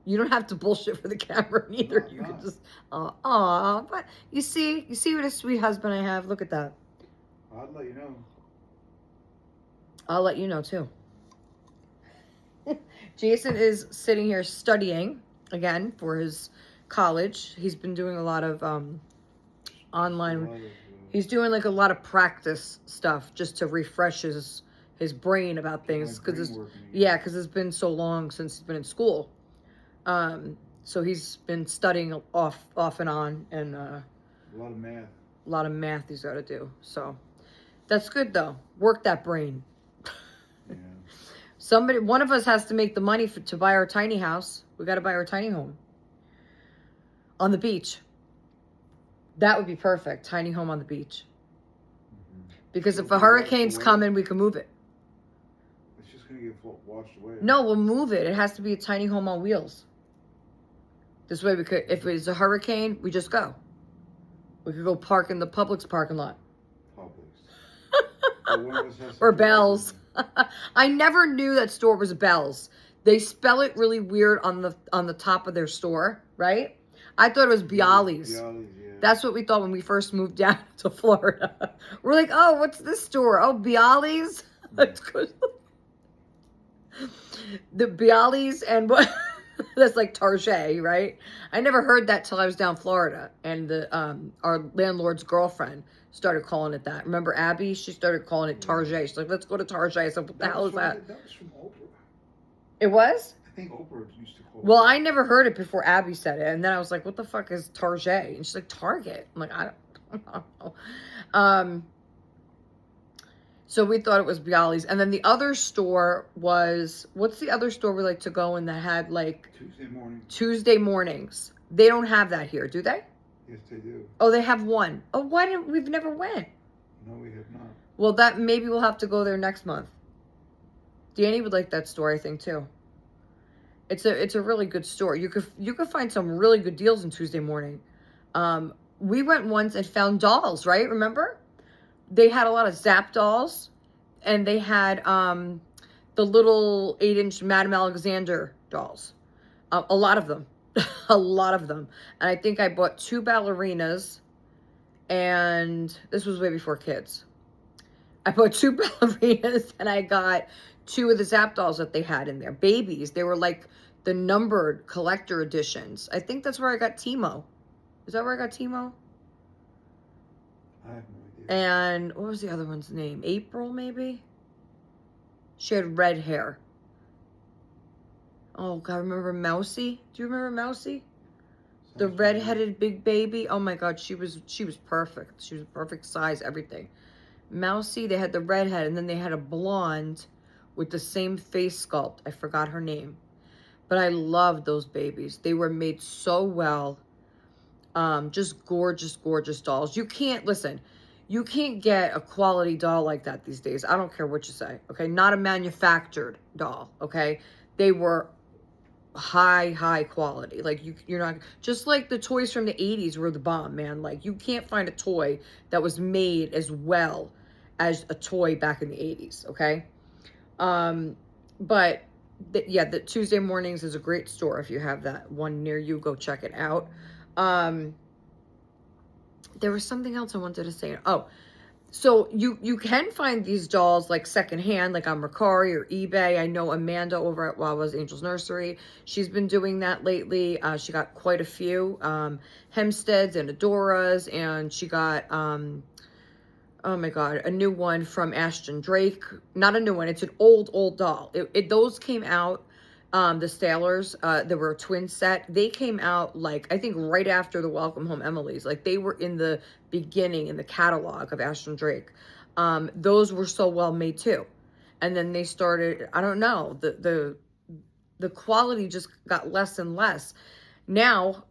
You don't have to bullshit for the camera either. You can just, but you see what a sweet husband I have. Look at that. I'll let you know. I'll let you know too. Jason is sitting here studying again for his college. He's been doing a lot of online. He's doing like a lot of practice stuff just to refresh his brain about things because it's been so long since he's been in school. So he's been studying off and on, and a lot of math. A lot of math he's got to do. So that's good though. Work that brain. Yeah. One of us has to make the money to buy our tiny house. We got to buy our tiny home on the beach. That would be perfect. Tiny home on the beach. Mm-hmm. Because if a hurricane's coming, we can move it. It's just going to get washed away. No, we'll move it. It has to be a tiny home on wheels. This way we could, if it's a hurricane, we just go. We could go park in the Publix parking lot. Publix. Or Bell's. I never knew that store was Bell's. They spell it really weird on the top of their store, right? I thought it was Bialys. Bialys, yeah. That's what we thought when we first moved down to Florida. We're like, oh, what's this store? Oh, Bialys? That's good. The Bialys and what? That's like Target, right? I never heard that till I was down Florida, and our landlord's girlfriend started calling it that. Remember Abby? She started calling it Target. She's like, let's go to Target. I said, what the hell is that? That was from Oprah. It was? think Oprah used to call Well, it. I never heard it before Abby said it, and then I was like, "What the fuck is Target?" And she's like, "Target." I'm like, I don't know. So we thought it was Bialys, and then the other store was, what's the other store we like to go in that had like Tuesday morning. Tuesday mornings? They don't have that here, do they? Yes, they do. Oh, they have one. Oh, why didn't we've never went? No, we have not. Well, that maybe we'll have to go there next month. Danny would like that store, I think, too. It's a really good store. You could find some really good deals on Tuesday morning. We went once and found dolls, right? Remember? They had a lot of Zap dolls, and they had the little 8-inch Madame Alexander dolls. A lot of them. A lot of them. And I think I bought 2 ballerinas, and this was way before kids. I bought 2 ballerinas, and I got 2 of the Zap dolls that they had in there. Babies. They were like the numbered collector editions. I think that's where I got Timo. Is that where I got Timo? I have no idea. And what was the other one's name? April, maybe? She had red hair. Oh, God, remember Mousy? Do you remember Mousy? The Sounds red-headed big baby. Oh, my God, she was perfect. She was perfect size, everything. Mousy, they had the redhead, and then they had a blonde with the same face sculpt. I forgot her name. But I loved those babies. They were made so well. Just gorgeous, gorgeous dolls. You can't get a quality doll like that these days. I don't care what you say, okay? Not a manufactured doll, okay? They were high quality. Like, you're not, just like the toys from the 80s were the bomb, man. Like, you can't find a toy that was made as well as a toy back in the 80s, okay? But yeah, the Tuesday mornings is a great store. If you have that one near you, go check it out. There was something else I wanted to say. Oh, so you can find these dolls like secondhand, like on Mercari or eBay. I know Amanda over at Wawa's Angels Nursery, she's been doing that lately. She got quite a few Hempsteads and Adoras, and she got oh my God, a new one from Ashton Drake. Not a new one, it's an old doll. Those came out, the Sailors, they were a twin set. They came out, like, I think right after the Welcome Home Emily's. Like, they were in the beginning in the catalog of Ashton Drake. Those were so well made too. And then they started, I don't know, the quality just got less and less. Now,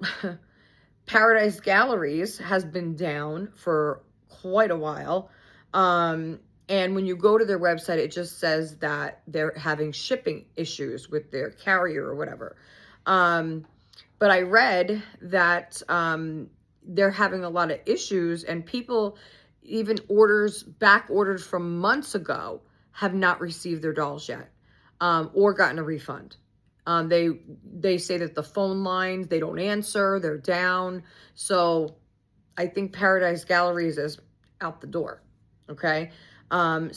Paradise Galleries has been down for quite a while. And when you go to their website, it just says that they're having shipping issues with their carrier or whatever. But I read that they're having a lot of issues, and people, even back ordered from months ago, have not received their dolls yet, or gotten a refund. They say that the phone lines, they don't answer, they're down. So I think Paradise Galleries is out the door. Okay. I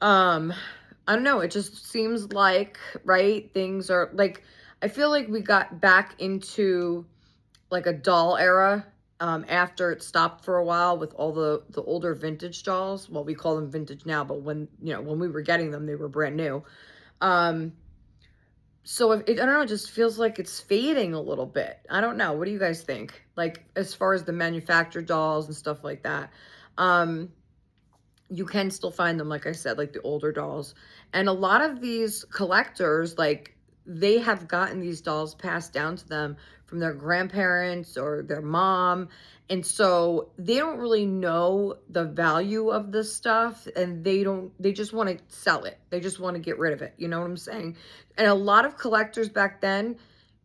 don't know. It just seems like, right, things are like, I feel like we got back into like a doll era after it stopped for a while with all the older vintage dolls. Well, we call them vintage now, but when we were getting them, they were brand new. So I don't know, it just feels like it's fading a little bit. I don't know. What do you guys think? Like, as far as the manufactured dolls and stuff like that. You can still find them, like I said, like the older dolls. And a lot of these collectors, like, they have gotten these dolls passed down to them from their grandparents or their mom. And so they don't really know the value of this stuff, and they just want to sell it. They just want to get rid of it. You know what I'm saying? And a lot of collectors back then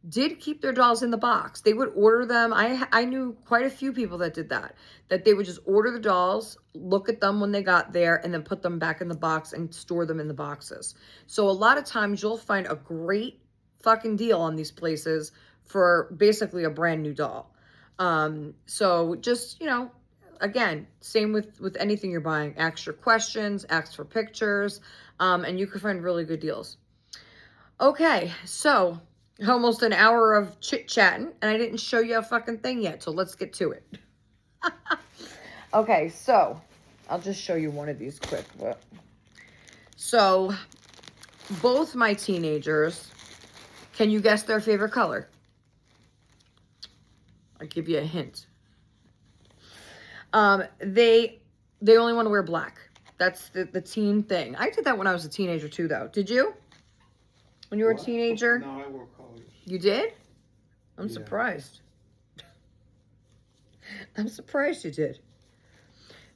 did keep their dolls in the box. They would order them. I knew quite a few people that did that they would just order the dolls, look at them when they got there, and then put them back in the box and store them in the boxes. So a lot of times you'll find a great fucking deal on these places for basically a brand new doll. So just, again, same with anything you're buying. Ask your questions, ask for pictures, and you can find really good deals. Okay, so almost an hour of chit-chatting, and I didn't show you a fucking thing yet, so let's get to it. Okay, so I'll just show you one of these quick. So both my teenagers, can you guess their favorite color? I'll give you a hint. They only want to wear black. That's the teen thing. I did that when I was a teenager too, though. Did you? When you were a teenager? No, I wore colors. You did? I'm Yeah. surprised. I'm surprised you did.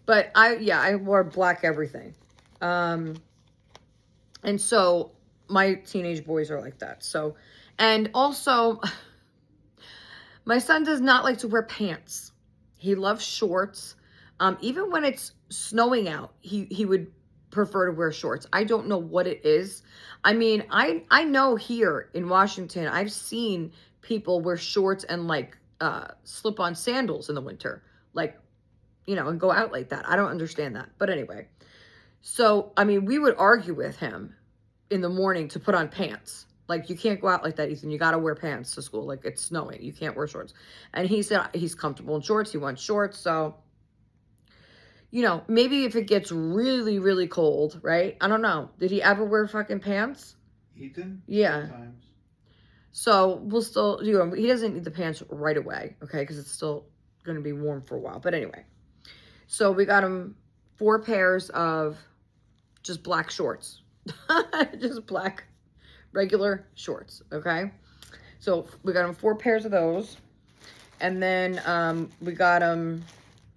But I wore black everything. And so my teenage boys are like that. So, and also my son does not like to wear pants. He loves shorts. Even when it's snowing out, he would prefer to wear shorts. I don't know what it is. I mean, I know here in Washington, I've seen people wear shorts and like slip-on sandals in the winter, like, you know, and go out like that. I don't understand that. But anyway, so I mean, we would argue with him in the morning to put on pants. Like, you can't go out like that, Ethan. You got to wear pants to school. Like, it's snowing. You can't wear shorts. And he said he's comfortable in shorts. He wants shorts. So, you know, maybe if it gets really, really cold, right? I don't know. Did he ever wear fucking pants? Ethan? Yeah. Sometimes. So, we'll still do him. He doesn't need the pants right away, okay? Because it's still going to be warm for a while. But anyway. So, we got him 4 pairs of just black shorts. Just black regular shorts, okay? So we got him 4 pairs of those. And then we got him,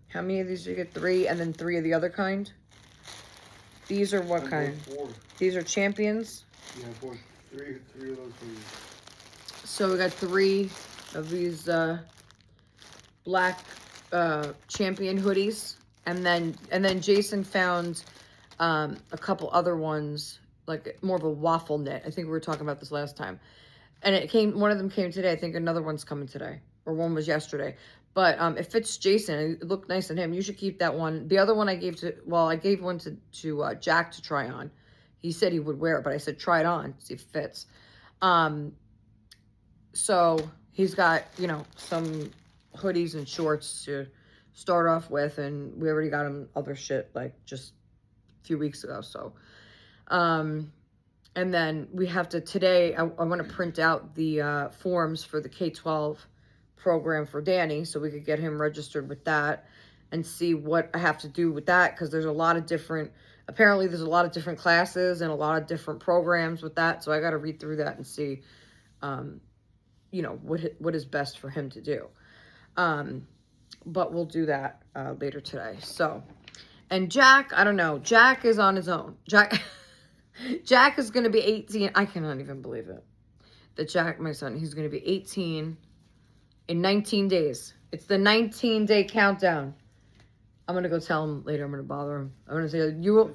how many of these did you get? 3, and then 3 of the other kind? These are what kind? 4. These are champions? Yeah, 4. 3 of those things. So we got 3 of these black champion hoodies. And then Jason found a couple other ones, like more of a waffle knit. I think we were talking about this last time. And one of them came today. I think another one's coming today. Or one was yesterday. But it fits Jason. It looked nice on him. You should keep that one. The other one I gave one to Jack to try on. He said he would wear it, but I said try it on, see if it fits. So he's got, you know, some hoodies and shorts to start off with. And we already got him other shit, like, just a few weeks ago. So, and then we have to, today, I want to print out the forms for the K-12 program for Danny so we could get him registered with that and see what I have to do with that, because there's a lot of different, apparently there's a lot of different classes and a lot of different programs with that. So I got to read through that and see, you know, what is best for him to do. But we'll do that later today. So, and Jack, I don't know. Jack is on his own. Jack is going to be 18. I cannot even believe it. That Jack, my son, he's going to be 18 in 19 days. It's the 19-day countdown. I'm going to go tell him later. I'm going to bother him. I'm going to say, you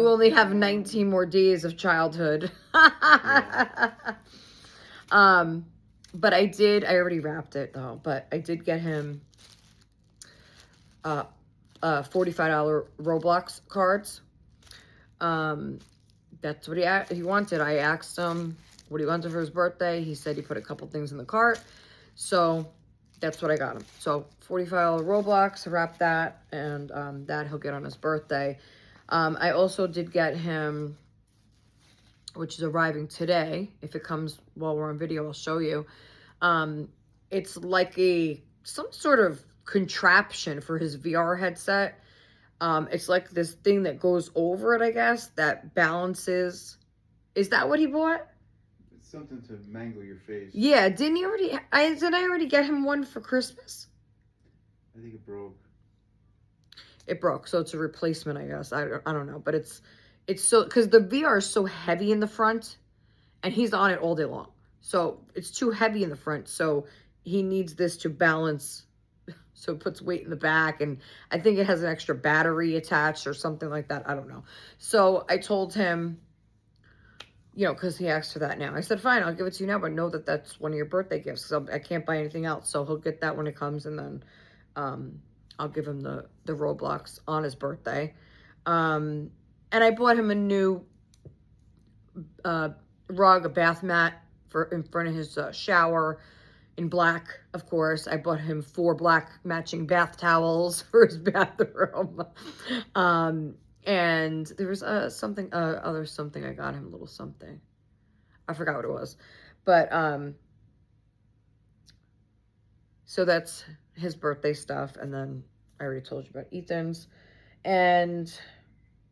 only have 19 more days of childhood. Yeah. But I already wrapped it though, but I did get him $45 Roblox cards. That's what he wanted. I asked him what he wanted for his birthday. He said he put a couple things in the cart. So that's what I got him. So $45 Roblox, wrap that, and that he'll get on his birthday. I also did get him, which is arriving today. If it comes while we're on video, I'll show you. It's like some sort of contraption for his VR headset. It's like this thing that goes over it, I guess, that balances. Is that what he bought? It's something to mangle your face. Yeah, didn't he already? I already get him one for Christmas? I think it broke. It broke, so it's a replacement, I guess. I don't know, but it's so, because the VR is so heavy in the front, and he's on it all day long. So it's too heavy in the front, so he needs this to balance. So it puts weight in the back, and I think it has an extra battery attached or something like that. I don't know. So I told him, you know, because he asked for that now. I said, fine, I'll give it to you now, but know that that's one of your birthday gifts, because I can't buy anything else. So he'll get that when it comes, and then I'll give him the Roblox on his birthday. And I bought him a new rug, a bath mat in front of his shower, in black, of course. I bought him 4 black matching bath towels for his bathroom. And there was something other something I got him, a little something. I forgot what it was. But so that's his birthday stuff, and then I already told you about Ethan's. And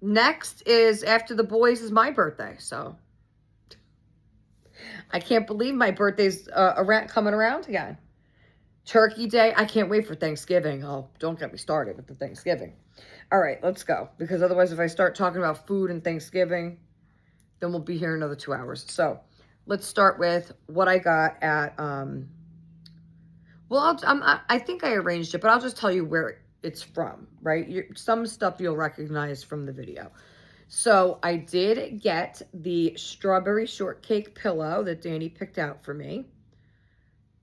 next is after the boys is my birthday, so I can't believe my birthday's coming around again. Turkey Day. I can't wait for Thanksgiving. Oh, don't get me started with the Thanksgiving. All right, let's go. Because otherwise, if I start talking about food and Thanksgiving, then we'll be here another 2 hours. So let's start with what I got at, well, I think I arranged it, but I'll just tell you where it's from, right? Some stuff you'll recognize from the video. So I did get the strawberry shortcake pillow that Danny picked out for me.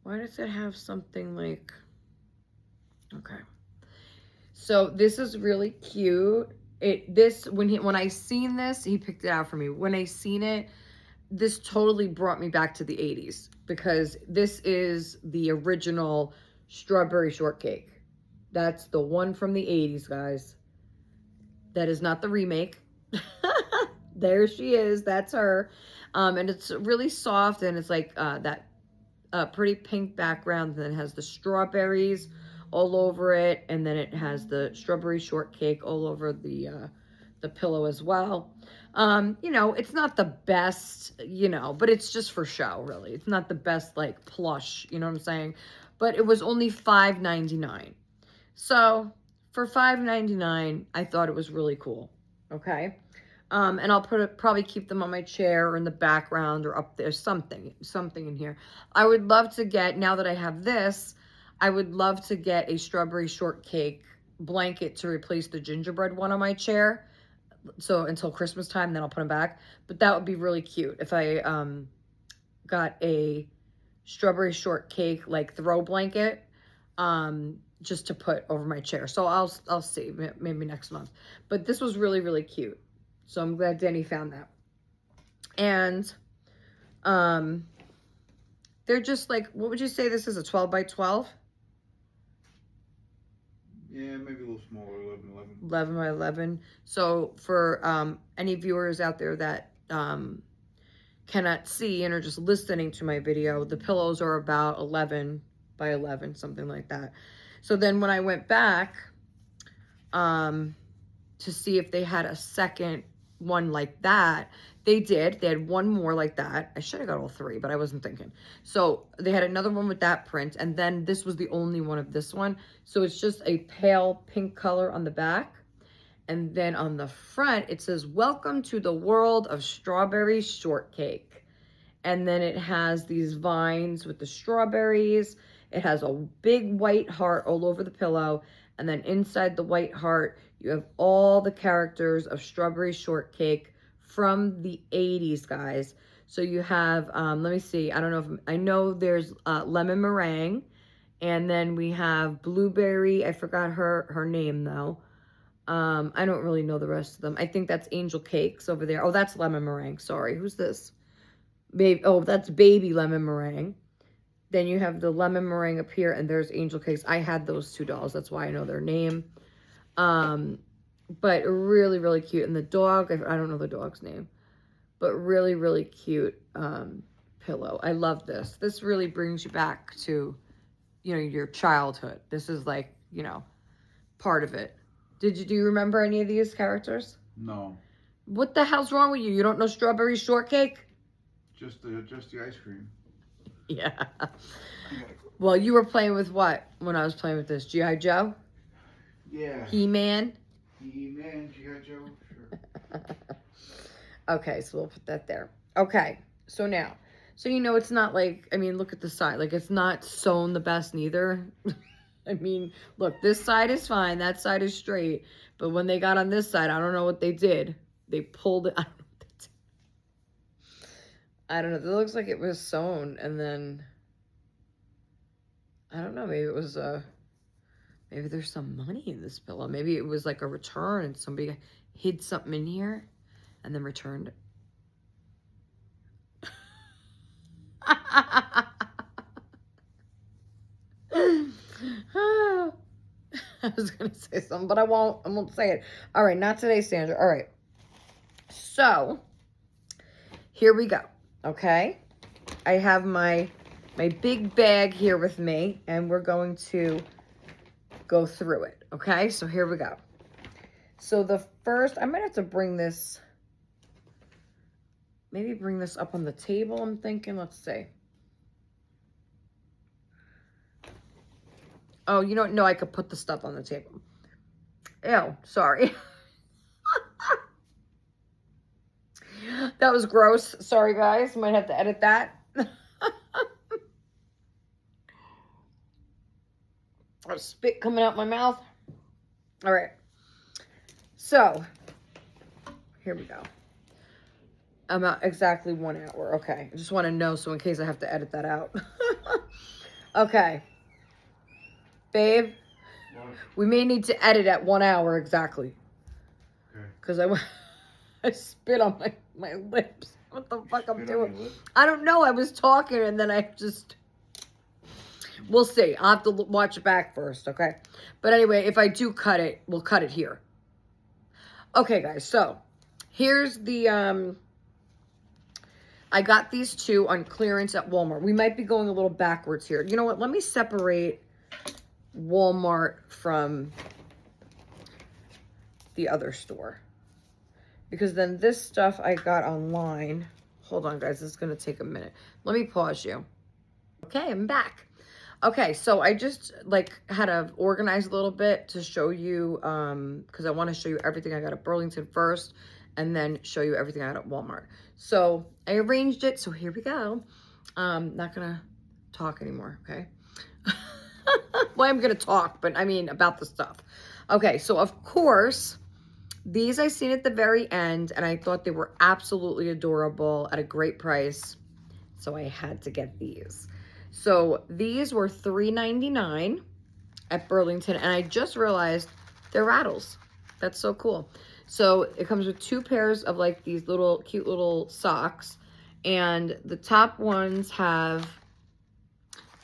Why does it have something like, okay. So this is really cute. When I seen this, he picked it out for me. When I seen it, this totally brought me back to the 80s because this is the original strawberry shortcake. That's the one from the 80s, guys. That is not the remake. There she is. That's her. And it's really soft, and it's like that pretty pink background. Then it has the strawberries all over it, and then it has the strawberry shortcake all over the pillow as well. You know, it's not the best, you know, but it's just for show, really. It's not the best, like, plush, you know what I'm saying? But it was only $5.99. So, for $5.99, I thought it was really cool, okay? And I'll probably keep them on my chair or in the background or up there, something in here. I would love to get, now that I have this, I would love to get a strawberry shortcake blanket to replace the gingerbread one on my chair. So until Christmas time, then I'll put them back. But that would be really cute if I got a strawberry shortcake like throw blanket just to put over my chair. So I'll see, maybe next month. But this was really, really cute. So I'm glad Danny found that. And they're just like, what would you say this is, a 12 by 12? Yeah, maybe a little smaller, 11, 11. 11 by 11. So for any viewers out there that cannot see and are just listening to my video, the pillows are about 11 by 11, something like that. So then when I went back to see if they had a second one like that, they did. They had one more like that. I should have got all three, but I wasn't thinking. So they had another one with that print, and then this was the only one of this one. So it's just a pale pink color on the back. And then on the front, it says, "Welcome to the world of strawberry shortcake." And then it has these vines with the strawberries. It has a big white heart all over the pillow. And then inside the white heart, you have all the characters of strawberry shortcake from the 80s, guys. So you have, let me see. I don't know if, I know there's lemon meringue. And then we have blueberry. I forgot her name, though. I don't really know the rest of them. I think that's Angel Cakes over there. Oh, that's lemon meringue. Sorry. Who's this? Baby, oh, that's baby lemon meringue. Then you have the lemon meringue up here, and there's Angel Cakes. I had those two dolls. That's why I know their name. But really, really cute. And the dog, I don't know the dog's name, but really, really cute pillow. I love this. This really brings you back to, you know, your childhood. This is like, you know, part of it. Do you remember any of these characters? No. What the hell's wrong with you? You don't know strawberry shortcake? Just the ice cream. Yeah. Well, you were playing with what when I was playing with this? G.I. Joe? Yeah. He-Man? He-Man, G.I. Joe, sure. Okay, so we'll put that there. Okay, so now, so you know it's not like, I mean, look at the side. Like, it's not sewn the best neither. I mean, look, this side is fine. That side is straight. But when they got on this side, I don't know what they did. They pulled it. I don't know what they did. I don't know. It looks like it was sewn, and then I don't know. Maybe it was maybe there's some money in this pillow. Maybe it was like a return, and somebody hid something in here, and then returned it. I was going to say something, but I won't say it. All right, not today, Sandra. All right. So, here we go. Okay? I have my big bag here with me, and we're going to go through it. Okay? So, here we go. So, the first, I might have to bring this, maybe bring this up on the table, I'm thinking. Let's see. Oh, you don't know I could put the stuff on the table. Ew, sorry. That was gross. Sorry, guys. Might have to edit that. Spit coming out my mouth. All right. So, here we go. I'm at exactly 1 hour. Okay. I just want to know so in case I have to edit that out. Okay. Babe, What? we may need to edit at 1 hour exactly. Okay. Because I spit on my lips. What the fuck I'm Spit on doing? your lip? I don't know. I was talking and then I just... We'll see. I'll have to watch it back first, okay? But anyway, if I do cut it, we'll cut it here. Okay, guys. So, here's the... I got these two on clearance at Walmart. We might be going a little backwards here. You know what? Let me separate Walmart from the other store. Because then this stuff I got online. Hold on, guys. This is going to take a minute. Let me pause you. Okay, I'm back. Okay, so I just had to organize a little bit to show you, because I want to show you everything I got at Burlington first, and then show you everything I got at Walmart. So I arranged it, so here we go. Not gonna talk anymore, okay? Well, I'm gonna talk, but I mean about the stuff. Okay, so of course, these I seen at the very end, and I thought they were absolutely adorable at a great price, so I had to get these. So these were $3.99 at Burlington, and I just realized they're rattles. That's so cool. So it comes with 2 pairs of these little cute little socks, and the top ones have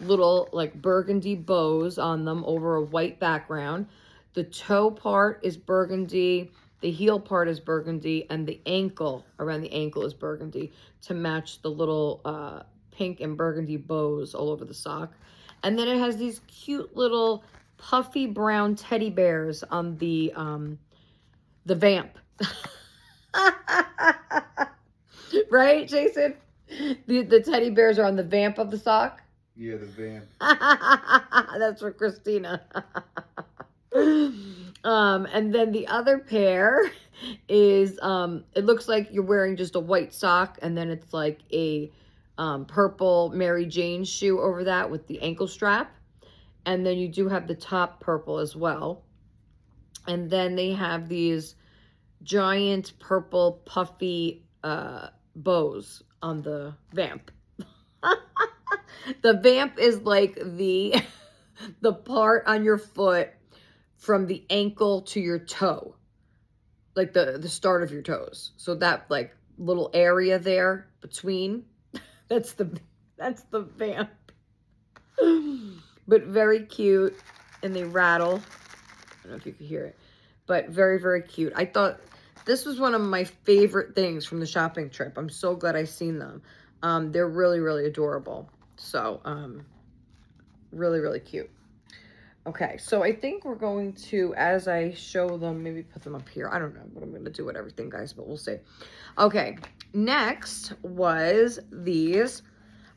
little burgundy bows on them over a white background. The toe part is burgundy, the heel part is burgundy, and the ankle, around the ankle, is burgundy to match the little pink and burgundy bows all over the sock. And then it has these cute little puffy brown teddy bears on the vamp. Right, Jason? The teddy bears are on the vamp of the sock? Yeah, the vamp. That's for Christina. And then the other pair is, it looks like you're wearing just a white sock, and then it's like a purple Mary Jane shoe over that with the ankle strap. And then you do have the top purple as well. And then they have these giant purple puffy bows on the vamp. The vamp is like the part on your foot from the ankle to your toe, like the start of your toes. So that little area there between, that's the vamp. But very cute, and they rattle. I don't know if you can hear it, but very, very cute. I thought this was one of my favorite things from the shopping trip. I'm so glad I seen them. They're really, really adorable. So, really, really cute. Okay, so I think we're going to, as I show them, maybe put them up here. I don't know what I'm going to do with everything, guys, but we'll see. Okay, next was these.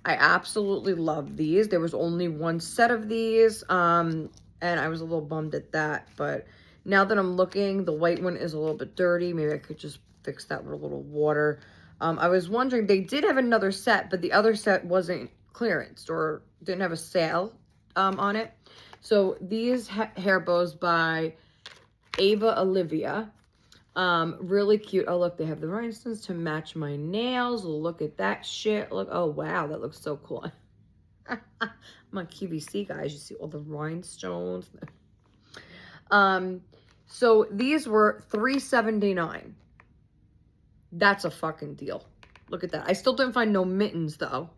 I absolutely love these. There was only 1 set of these, and I was a little bummed at that. But now that I'm looking, the white one is a little bit dirty. Maybe I could just fix that with a little water. I was wondering, they did have another set, but the other set wasn't clearanced or didn't have a sale on it. So these hair bows by Ava Olivia. Really cute. Oh, look, they have the rhinestones to match my nails. Look at that shit. Look, oh, wow, that looks so cool. I'm on QVC, guys. You see all the rhinestones. So these were $3.79. That's a fucking deal. Look at that. I still didn't find no mittens, though.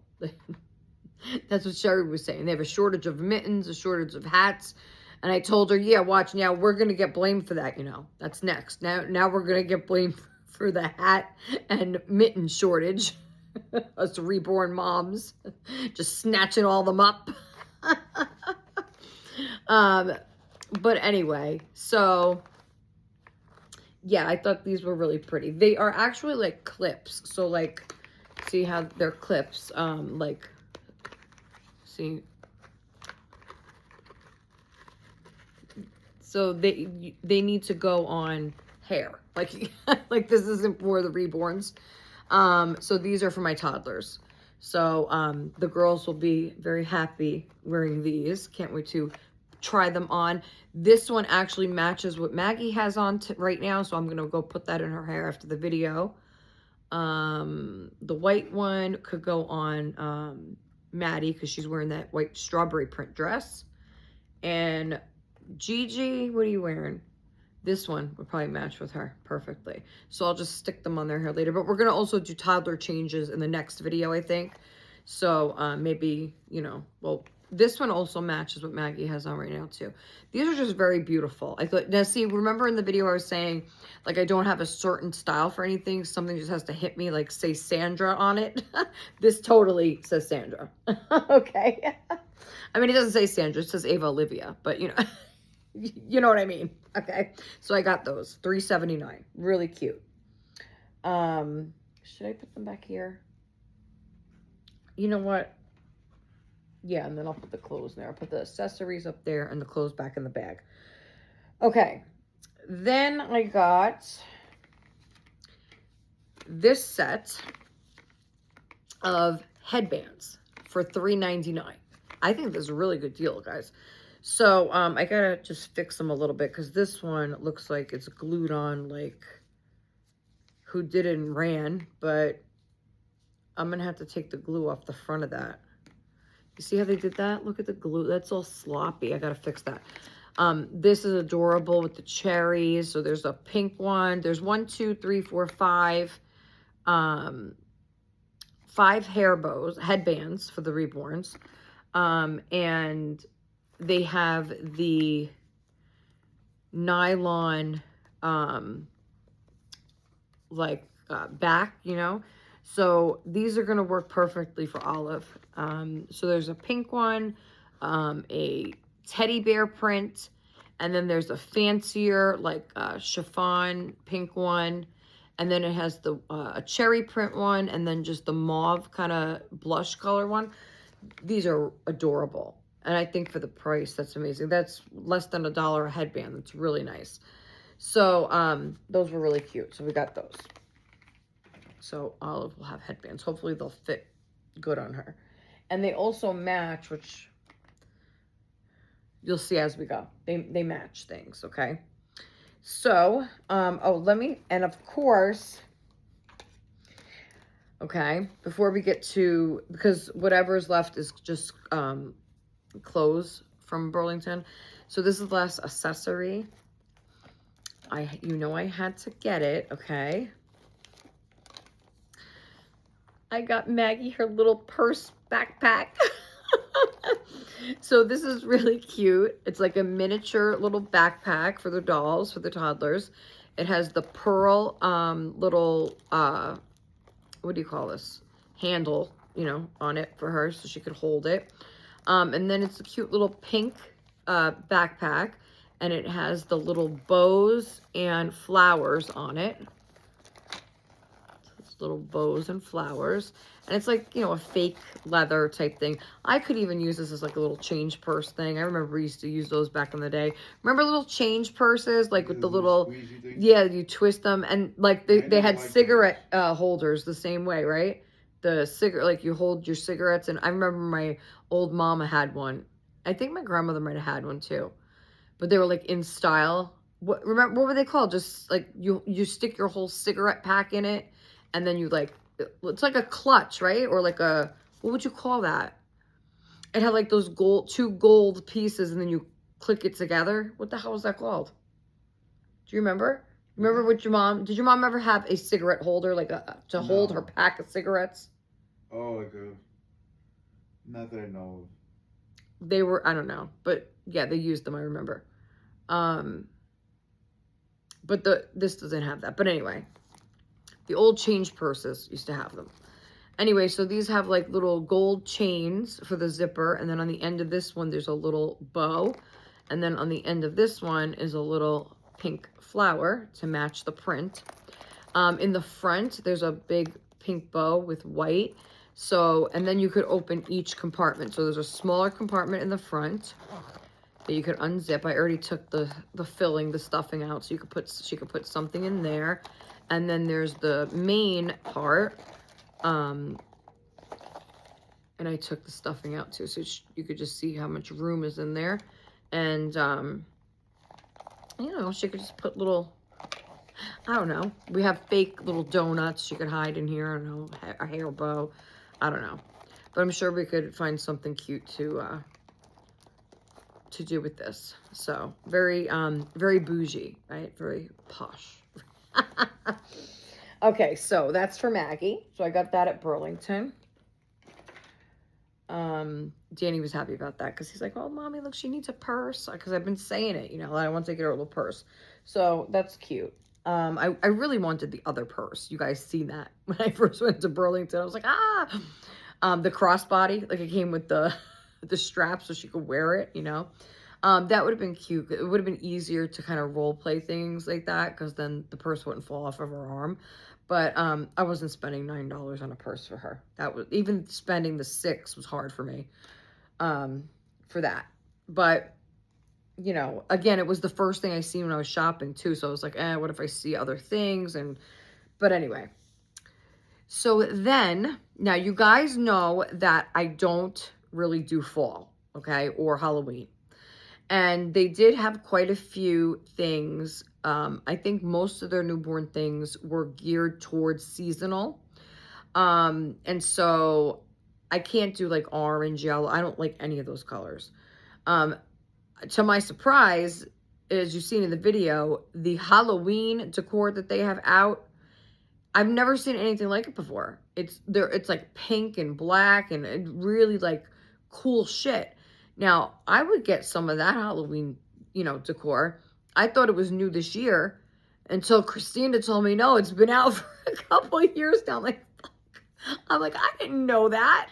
That's what Sherry was saying. They have a shortage of mittens, a shortage of hats, And I told her, yeah, watch, now we're going to get blamed for that, That's next. Now we're going to get blamed for the hat and mitten shortage. Us reborn moms just snatching all them up. But anyway, so yeah, I thought these were really pretty. They are actually like clips. So like, see how they're clips, like, see, so they need to go on hair, like like this isn't for the reborns. So these are for my toddlers. So the girls will be very happy wearing these. Can't wait to try them on. This one actually matches what Maggie has on right now, so I'm gonna go put that in her hair after the video. The white one could go on Maddie because she's wearing that white strawberry print dress. And Gigi, what are you wearing? This one would probably match with her perfectly. So I'll just stick them on their hair later. But we're going to also do toddler changes in the next video, I think. So maybe, well, this one also matches what Maggie has on right now too. These are just very beautiful. I thought, now see, remember in the video I was saying, like, I don't have a certain style for anything. Something just has to hit me, like, say Sandra on it. This totally says Sandra. Okay. I mean, it doesn't say Sandra, it says Ava Olivia, but you know what I mean. Okay, so I got those, $3.79, really cute. Should I put them back here? You know what? Yeah, and then I'll put the clothes there. I'll put the accessories up there and the clothes back in the bag. Okay, then I got this set of headbands for $3.99. I think this is a really good deal, guys. So, I gotta just fix them a little bit because this one looks like it's glued on like Who Did It and Ran, but I'm gonna have to take the glue off the front of that. You see how they did that? Look at the glue. That's all sloppy. I gotta fix that. This is adorable with the cherries. So there's a pink one. There's 1, 2, 3, 4, 5. 5 headbands for the reborns. And they have the nylon back, so these are going to work perfectly for Olive. So there's a pink one, a teddy bear print, and then there's a fancier like chiffon pink one, and then it has the a cherry print one, and then just the mauve kind of blush color one. These are adorable. And I think for the price, that's amazing. That's less than $1 a headband. That's really nice. So those were really cute. So we got those. So Olive will have headbands. Hopefully they'll fit good on her. And they also match, which you'll see as we go. They match things, okay? So, and of course, okay, before we get to, because whatever's left is just clothes from Burlington. So this is the last accessory. I had to get it, okay? I got Maggie her little purse backpack. So this is really cute. It's like a miniature little backpack for the dolls, for the toddlers. It has the pearl little, what do you call this? Handle, on it for her so she could hold it. And then it's a cute little pink backpack, and it has the little bows and flowers on it. It's little bows and flowers. And it's like, a fake leather type thing. I could even use this as like a little change purse thing. I remember we used to use those back in the day. Remember little change purses, like with the little, yeah, you twist them. And like they had cigarette holders the same way, right? The cigarette, like you hold your cigarettes. And I remember my old mama had one. I think my grandmother might have had one too. But they were like in style. What were they called? Just like you stick your whole cigarette pack in it. And then you like, it's like a clutch, right? Or like what would you call that? It had like those two gold pieces, and then you click it together. What the hell was that called? Do you remember? Remember what did your mom ever have a cigarette holder, like to hold her pack of cigarettes? Oh, like not that I know of. They were, I don't know, but Yeah, they used them, I remember. But this doesn't have that. But anyway, the old change purses used to have them. Anyway, so these have like little gold chains for the zipper. And then on the end of this one, there's a little bow. And then on the end of this one is a little pink flower to match the print. In the front, there's a big pink bow with white. So, and then you could open each compartment. So there's a smaller compartment in the front that you could unzip. I already took the filling, the stuffing out, so she could put something in there. And then there's the main part. And I took the stuffing out too, so you could just see how much room is in there. And, you know, she could just put little, I don't know. We have fake little donuts she could hide in here. I don't know, a hair bow. I don't know. But I'm sure we could find something cute to do with this. So, very bougie, right? Very posh. Okay, so that's for Maggie. So I got that at Burlington. Danny was happy about that because he's like, oh, Mommy, look, she needs a purse. Because I've been saying it, you know, I want to get her a little purse. So that's cute. I really wanted the other purse. You guys seen that when I first went to Burlington. I was like, the crossbody, like it came with the strap so she could wear it, you know. That would have been cute. It would have been easier to kind of role play things like that because then the purse wouldn't fall off of her arm. But I wasn't spending $9 on a purse for her. That was, even spending the $6 was hard for me for that. But, you know, again, it was the first thing I seen when I was shopping too. So I was like, what if I see other things? But anyway. So then, now you guys know that I don't really do fall, okay, or Halloween. And they did have quite a few things. I think most of their newborn things were geared towards seasonal. And so I can't do like orange, yellow. I don't like any of those colors. To my surprise, as you've seen in the video, the Halloween decor that they have out, I've never seen anything like it before. It's like pink and black and really like cool shit. Now, I would get some of that Halloween, you know, decor. I thought it was new this year until Christina told me, no, it's been out for a couple of years now. I'm like, I didn't know that.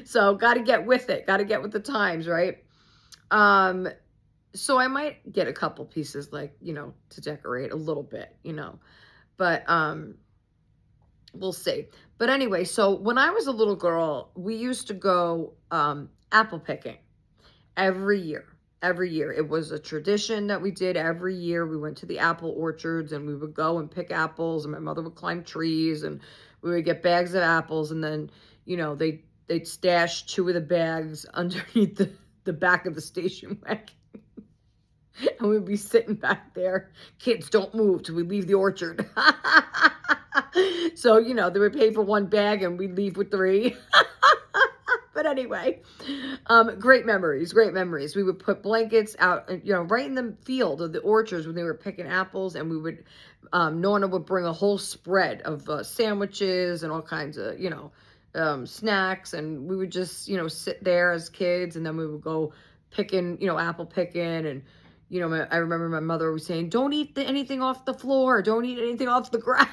So, got to get with it. Got to get with the times, right? So I might get a couple pieces, like, you know, to decorate a little bit, you know. But, we'll see. But anyway, so when I was a little girl, we used to go apple picking every year. Every year. It was a tradition that we did every year. We went to the apple orchards and we would go and pick apples, and my mother would climb trees and we would get bags of apples, and then, you know, they'd stash 2 of the bags underneath the back of the station wagon. And we'd be sitting back there. Kids, don't move till we leave the orchard. So, you know, they would pay for 1 bag and we'd leave with 3. But anyway, great memories, great memories. We would put blankets out, you know, right in the field of the orchards when they were picking apples, and we would, Nona would bring a whole spread of sandwiches and all kinds of, you know, snacks, and we would just, you know, sit there as kids, and then we would go picking, you know, apple picking. And you know, I remember my mother was saying, don't eat anything off the floor. Don't eat anything off the ground.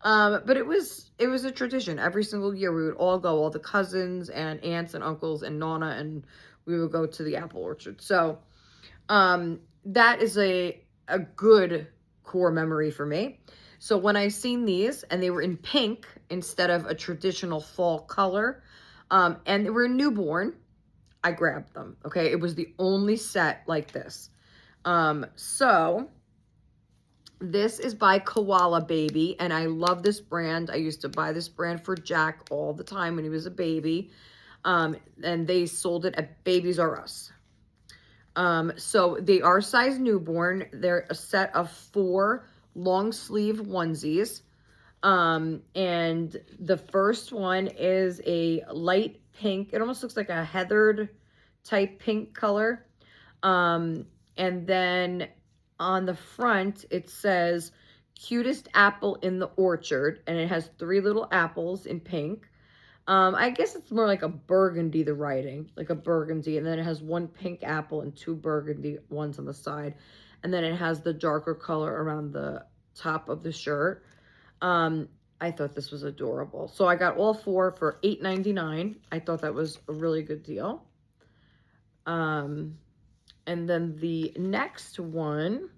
But it was a tradition. Every single year we would all go, all the cousins and aunts and uncles and Nonna, and we would go to the apple orchard. So that is a good core memory for me. So when I seen these, and they were in pink instead of a traditional fall color, and they were newborn, I grabbed them, okay? It was the only set like this. So this is by Koala Baby, and I love this brand. I used to buy this brand for Jack all the time when he was a baby, and they sold it at Babies R Us. So they are size newborn. They're a set of 4 long sleeve onesies. And the first one is a light pink. It almost looks like a heathered type pink color. And then on the front, it says cutest apple in the orchard, and it has 3 little apples in pink. I guess it's more like a burgundy, the writing, like a burgundy, and then it has one pink apple and two burgundy ones on the side, and then it has the darker color around the top of the shirt. Um, I thought this was adorable. So I got all four for $8.99. I thought that was a really good deal. And then the next one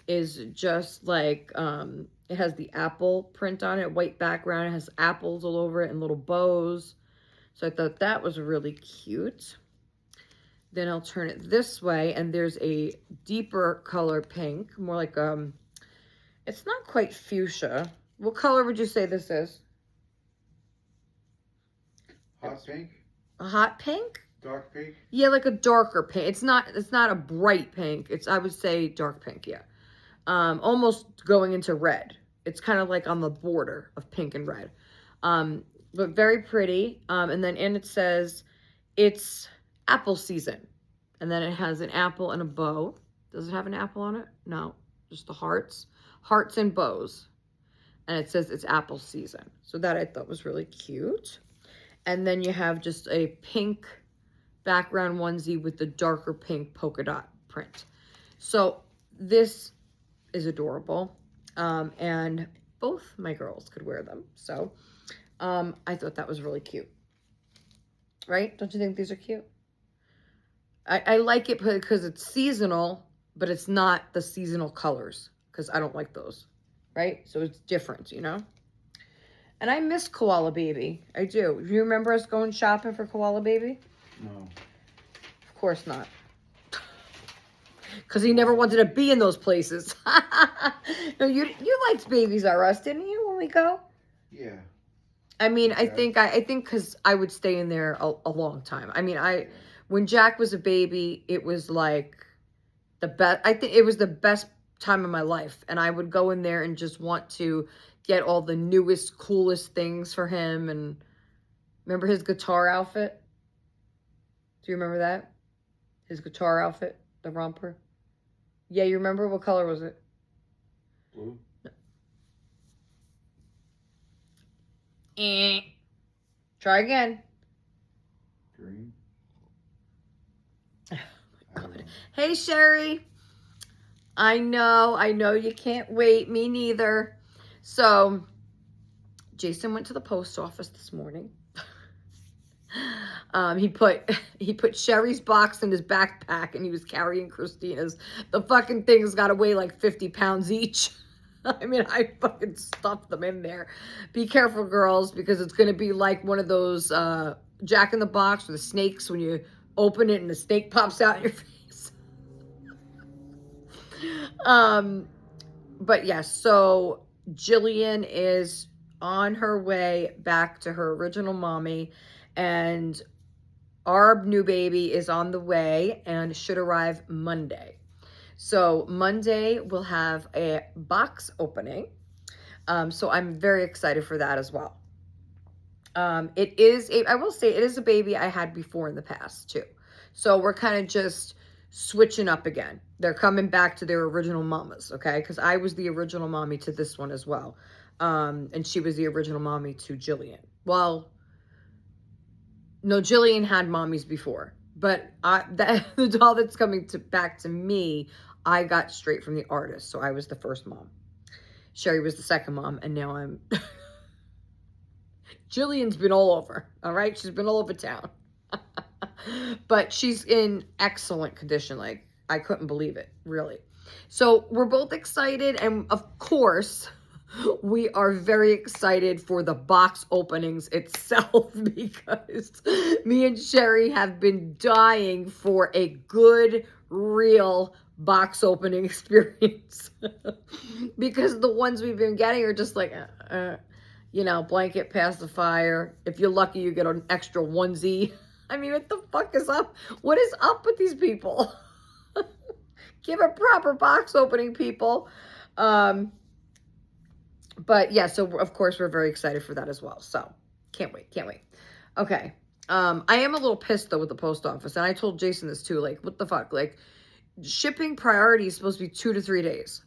is just like, it has the apple print on it, white background. It has apples all over it and little bows. So I thought that was really cute. Then I'll turn it this way, and there's a deeper color pink, more like, it's not quite fuchsia. What color would you say this is? Hot pink? A hot pink? Dark pink? Yeah, like a darker pink. It's not a bright pink. It's, I would say, dark pink, yeah. Almost going into red. It's kind of like on the border of pink and red. But very pretty. And then it says it's apple season. And then it has an apple and a bow. Does it have an apple on it? No, just the hearts. Hearts and bows. And it says it's apple season. So that I thought was really cute. And then you have just a pink background onesie with the darker pink polka dot print. So this is adorable. And both my girls could wear them. So I thought that was really cute. Right? Don't you think these are cute? I like it because it's seasonal, but it's not the seasonal colors, because I don't like those. Right? So it's different, you know? And I miss Koala Baby. I do. Do you remember us going shopping for Koala Baby? No. Of course not. Because he never wanted to be in those places. No, you liked Babies R Us, didn't you, when we go? Yeah. I mean, Okay. I think because I would stay in there a long time. I mean, when Jack was a baby, it was like the best. I think it was the best time of my life. And I would go in there and just want to get all the newest, coolest things for him. And remember his guitar outfit? Do you remember that? His guitar outfit, the romper? Yeah, you remember? What color was it? Blue? Try again. Green? Oh my I don't God. know. Hey, Sherry. I know you can't wait. Me neither. So, Jason went to the post office this morning. He put Sherry's box in his backpack, and he was carrying Christina's. The fucking things got to weigh like 50 pounds each. I mean, I fucking stuffed them in there. Be careful, girls, because it's going to be like one of those Jack in the Box with the snakes when you open it and the snake pops out in your face. But yes, so Jillian is on her way back to her original mommy, and our new baby is on the way and should arrive Monday. So Monday we'll have a box opening. So I'm very excited for that as well. I will say it is a baby I had before in the past too. So we're kind of just switching up again. They're coming back to their original mamas, okay? Because I was the original mommy to this one as well. And she was the original mommy to Jillian. Well, no, Jillian had mommies before, but the doll that's coming back to me, I got straight from the artist, so I was the first mom. Sherry was the second mom, and now I'm... Jillian's been all over, all right? She's been all over town. But she's in excellent condition. Like, I couldn't believe it, really. So we're both excited, and of course... we are very excited for the box openings itself because me and Sherry have been dying for a good, real box opening experience. Because the ones we've been getting are just like, blanket pacifier. If you're lucky, you get an extra onesie. I mean, what the fuck is up? What is up with these people? Give a proper box opening, people. But yeah, so of course we're very excited for that as well. So can't wait. Okay. I am a little pissed though with the post office, and I told Jason this too. Like, what the fuck? Like, shipping priority is supposed to be 2 to 3 days,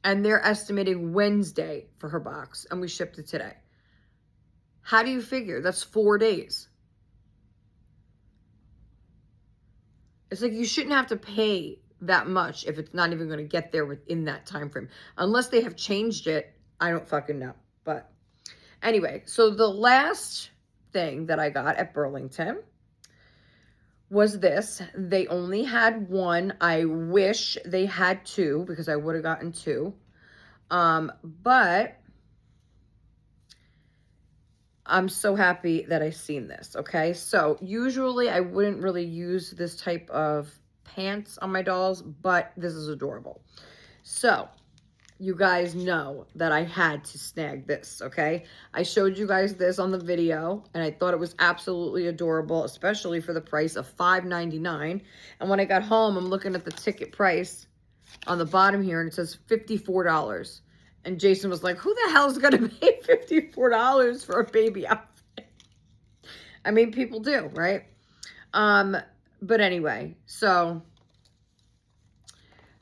and they're estimating Wednesday for her box, and we shipped it today. How do you figure? That's 4 days. It's like you shouldn't have to pay that much if it's not even going to get there within that time frame. Unless they have changed it, I don't fucking know. But anyway, so the last thing that I got at Burlington was this. They only had one. I wish they had two because I would have gotten two. But I'm so happy that I seen this, okay? So usually I wouldn't really use this type of pants on my dolls, but this is adorable. So you guys know that I had to snag this, okay? I showed you guys this on the video, and I thought it was absolutely adorable, especially for the price of $5.99. And when I got home, I'm looking at the ticket price on the bottom here, and it says $54. And Jason was like, who the hell is going to pay $54 for a baby outfit? I mean, people do, right? But anyway, so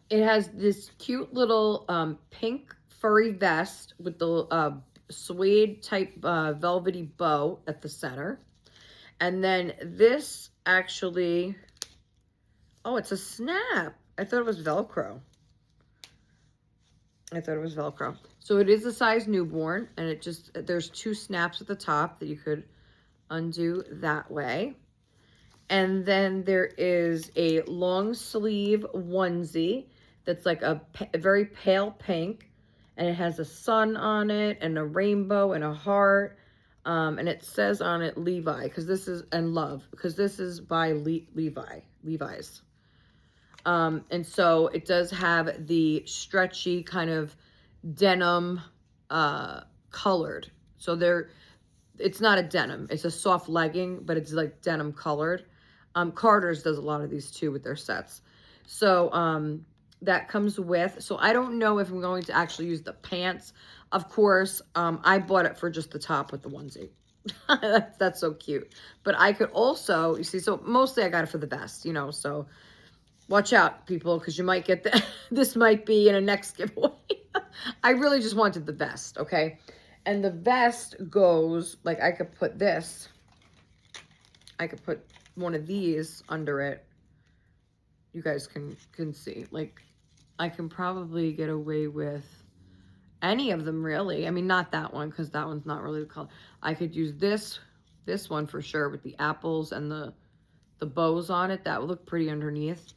it has this cute little pink furry vest with the suede type velvety bow at the center. And then this actually, oh, it's a snap. I thought it was Velcro. So it is a size newborn, and it just, there's two snaps at the top that you could undo that way. And then there is a long sleeve onesie that's like a very pale pink, and it has a sun on it and a rainbow and a heart. And it says on it Levi, because this is, and love, because this is by Levi's. And so it does have the stretchy kind of denim colored. So it's not a denim, it's a soft legging, but it's like denim colored. Carter's does a lot of these too with their sets. So that comes with, so I don't know if I'm going to actually use the pants. Of course, I bought it for just the top with the onesie. That's so cute. But I could also, you see, so mostly I got it for the vest, you know, so watch out, people, because you might get this might be in a next giveaway. I really just wanted the vest, okay? And the vest goes, like, I could put this. I could put one of these under it. You guys can see. Like, I can probably get away with any of them, really. I mean, not that one, because that one's not really the color. I could use this one for sure with the apples and the bows on it. That would look pretty underneath.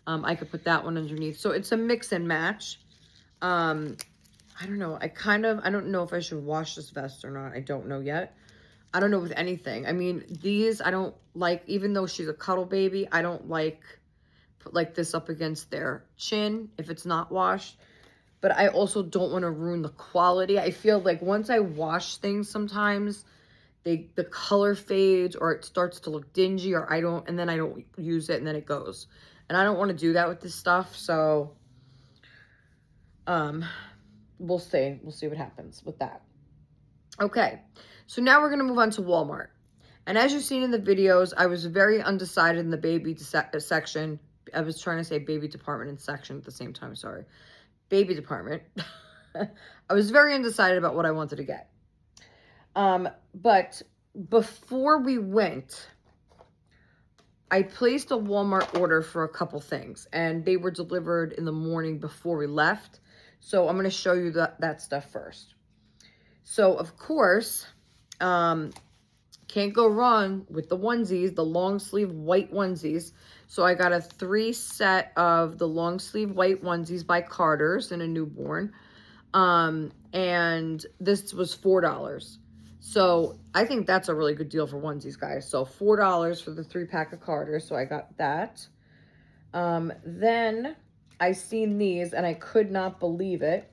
I could put that one underneath. So it's a mix and match. I don't know. I don't know if I should wash this vest or not. I don't know yet. I don't know with anything. I mean, these I don't like, even though she's a cuddle baby, I don't like put like this up against their chin if it's not washed. But I also don't want to ruin the quality. I feel like once I wash things sometimes, the color fades or it starts to look dingy, or and then I don't use it and then it goes. And I don't want to do that with this stuff, so we'll see. We'll see what happens with that. Okay, so now we're going to move on to Walmart. And as you've seen in the videos, I was very undecided in the baby section. I was trying to say baby department and section at the same time, sorry. Baby department. I was very undecided about what I wanted to get. But before we went, I placed a Walmart order for a couple things, and they were delivered in the morning before we left. So I'm going to show you that stuff first. So, of course, can't go wrong with the onesies, the long sleeve white onesies. So I got a 3 set of the long sleeve white onesies by Carter's in a newborn. And this was $4. So I think that's a really good deal for onesies, guys. So $4 for the 3-pack of Carter's. So I got that. Then I seen these and I could not believe it.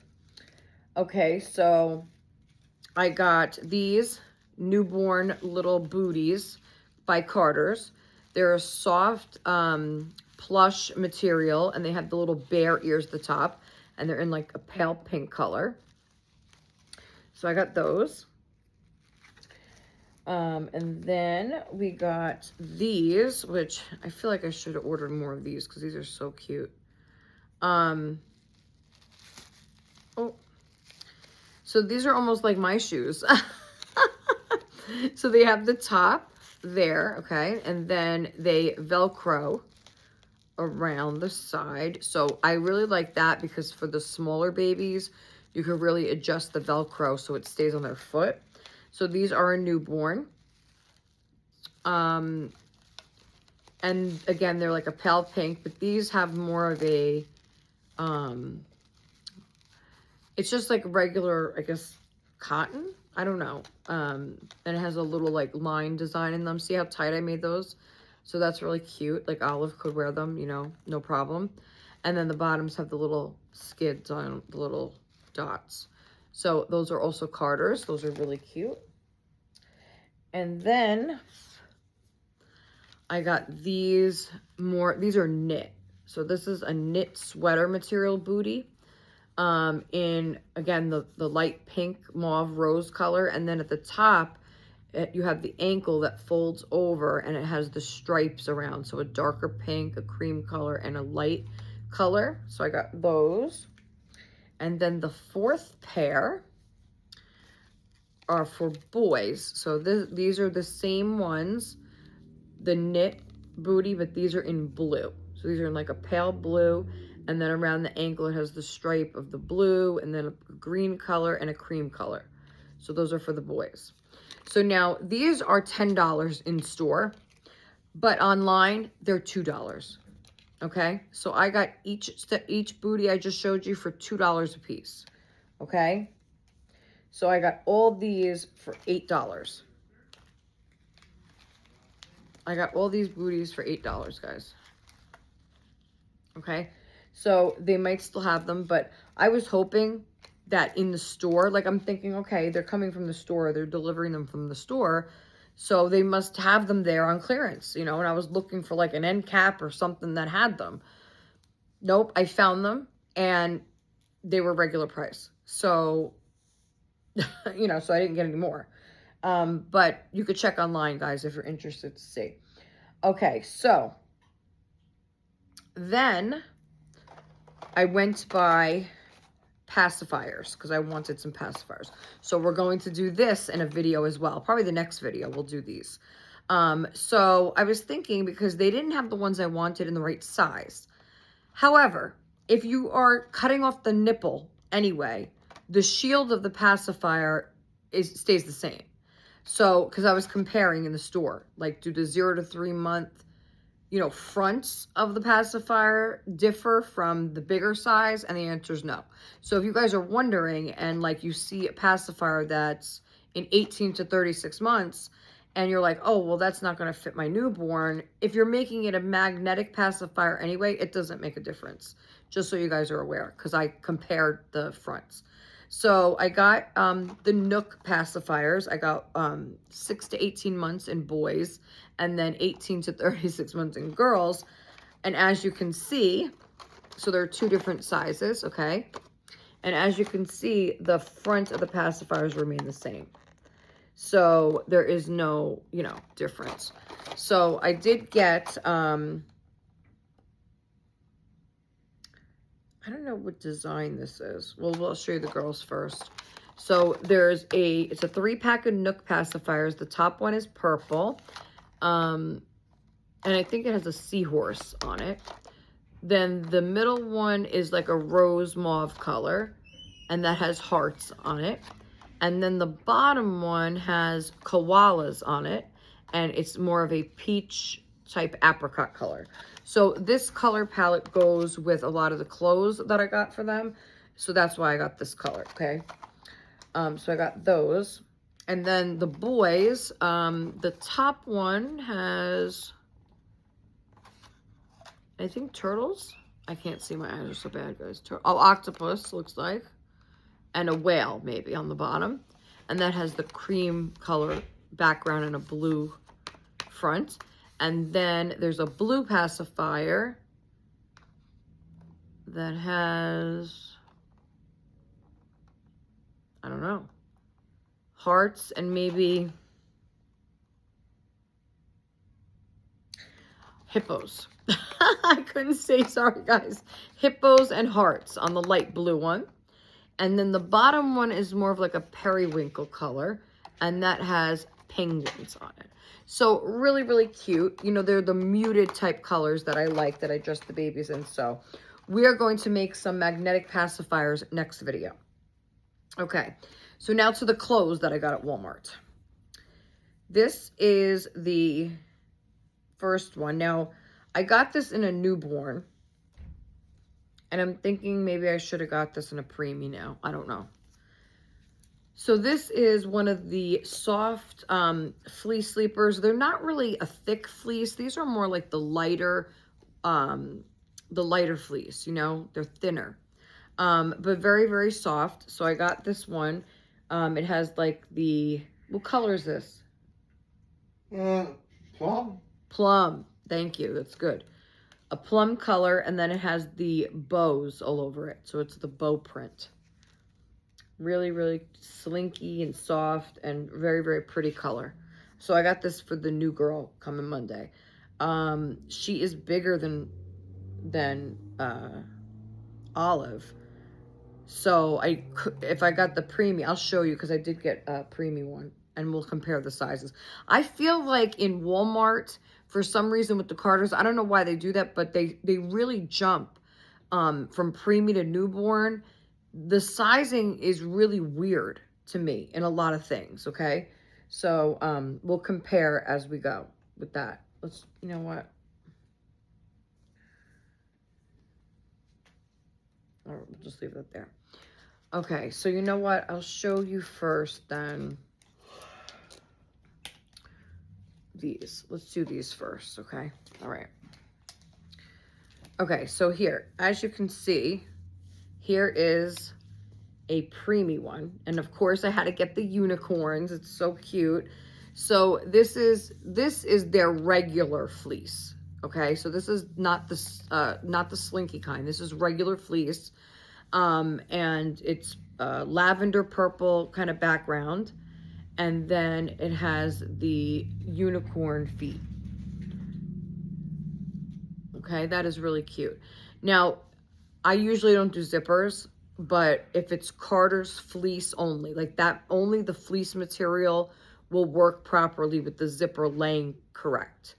Okay, so I got these newborn little booties by Carter's. They're a soft plush material, and they have the little bear ears at the top, and they're in like a pale pink color. So I got those. And then we got these, which I feel like I should have ordered more of these because these are so cute. Oh, so these are almost like my shoes. So they have the top there, okay, and then they Velcro around the side. So I really like that because for the smaller babies, you can really adjust the Velcro so it stays on their foot. So these are a newborn. And again, they're like a pale pink, but these have more of a, it's just like regular, I guess, cotton. I don't know. And it has a little like line design in them. See how tight I made those? So that's really cute. Like Olive could wear them, you know, no problem. And then the bottoms have the little skids on the little dots. So those are also Carters. Those are really cute. And then I got these these are knit. So this is a knit sweater material booty. In, again, the light pink, mauve, rose color. And then at the top, you have the ankle that folds over and it has the stripes around. So a darker pink, a cream color, and a light color. So I got those. And then the fourth pair are for boys. So these are the same ones, the knit booty, but these are in blue. So these are in like a pale blue, and then around the ankle it has the stripe of the blue, and then a green color and a cream color. So those are for the boys. So now these are $10 in store, but online they're $2. Okay, so I got each booty I just showed you for $2 a piece. Okay, so I got all these for $8. I got all these booties for $8, guys. Okay, so they might still have them, but I was hoping that in the store, like I'm thinking, okay, they're coming from the store, they're delivering them from the store, so they must have them there on clearance, you know, and I was looking for like an end cap or something that had them. Nope, I found them, and they were regular price. So, you know, so I didn't get any more. But you could check online, guys, if you're interested to see. Okay, so then I went to buy pacifiers because I wanted some pacifiers. So we're going to do this in a video as well. Probably the next video we'll do these. So I was thinking, because they didn't have the ones I wanted in the right size. However, if you are cutting off the nipple anyway, the shield of the pacifier stays the same. So, because I was comparing in the store, like, do the 0 to 3 month, you know, fronts of the pacifier differ from the bigger size? And the answer is no. So if you guys are wondering, and like you see a pacifier that's in 18 to 36 months, and you're like, oh, well, that's not going to fit my newborn. If you're making it a magnetic pacifier anyway, it doesn't make a difference. Just so you guys are aware, because I compared the fronts. So I got the Nook pacifiers. I got 6 to 18 months in boys, and then 18 to 36 months in girls. And as you can see, so there are 2 different sizes, okay? And as you can see, the front of the pacifiers remain the same. So there is no, you know, difference. So I did get, I don't know what design this is. Well, I'll show you the girls first. So it's a 3-pack of Nook pacifiers. The top one is purple. And I think it has a seahorse on it. Then the middle one is like a rose mauve color, and that has hearts on it. And then the bottom one has koalas on it, and it's more of a peach type apricot color. So this color palette goes with a lot of the clothes that I got for them. So that's why I got this color, okay? So I got those. And then the boys, the top one has, I think, turtles. I can't see, my eyes are so bad, guys. Octopus, looks like. And a whale, maybe, on the bottom. And that has the cream color background and a blue front. And then there's a blue pacifier that has, I don't know, hearts and maybe hippos. I couldn't say, sorry guys. Hippos and hearts on the light blue one. And then the bottom one is more of like a periwinkle color, and that has penguins on it. So really, really cute. You know, they're the muted type colors that I like, that I dress the babies in. So we are going to make some magnetic pacifiers next video. Okay, so now to the clothes that I got at Walmart. This is the first one. Now, I got this in a newborn, and I'm thinking maybe I should have got this in a preemie now. I don't know. So this is one of the soft fleece sleepers. They're not really a thick fleece. These are more like the lighter fleece, you know, they're thinner, but very, very soft. So I got this one. It has like what color is this? Plum. Plum. Thank you. That's good. A plum color, and then it has the bows all over it. So it's the bow print. Really, really slinky and soft and very, very pretty color. So I got this for the new girl coming Monday. She is bigger than Olive. So if I got the preemie, I'll show you, because I did get a preemie one, and we'll compare the sizes. I feel like in Walmart, for some reason with the Carters, I don't know why they do that, but they really jump from preemie to newborn. The sizing is really weird to me in a lot of things, okay? So we'll compare as we go with that. You know what? Or we'll just leave it there. Okay, so you know what? I'll show you first then these. Let's do these first, okay? All right. Okay, so here, as you can see, here is a preemie one. And of course I had to get the unicorns. It's so cute. So this is their regular fleece. Okay, so this is not the slinky kind. This is regular fleece. And it's lavender purple kind of background. And then it has the unicorn feet. Okay, that is really cute. Now, I usually don't do zippers, but if it's Carter's fleece only, like that, only the fleece material will work properly with the zipper laying correct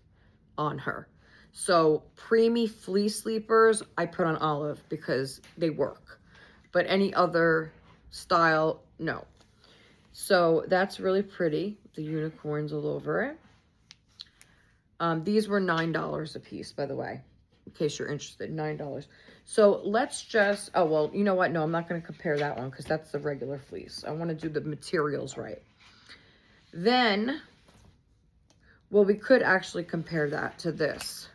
on her. So preemie fleece sleepers, I put on Olive because they work, but any other style, no. So that's really pretty. The unicorns all over it. These were $9 a piece, by the way, in case you're interested, $9. So let's just, oh, well, you know what? No, I'm not going to compare that one because that's the regular fleece. I want to do the materials right. Then, well, we could actually compare that to this.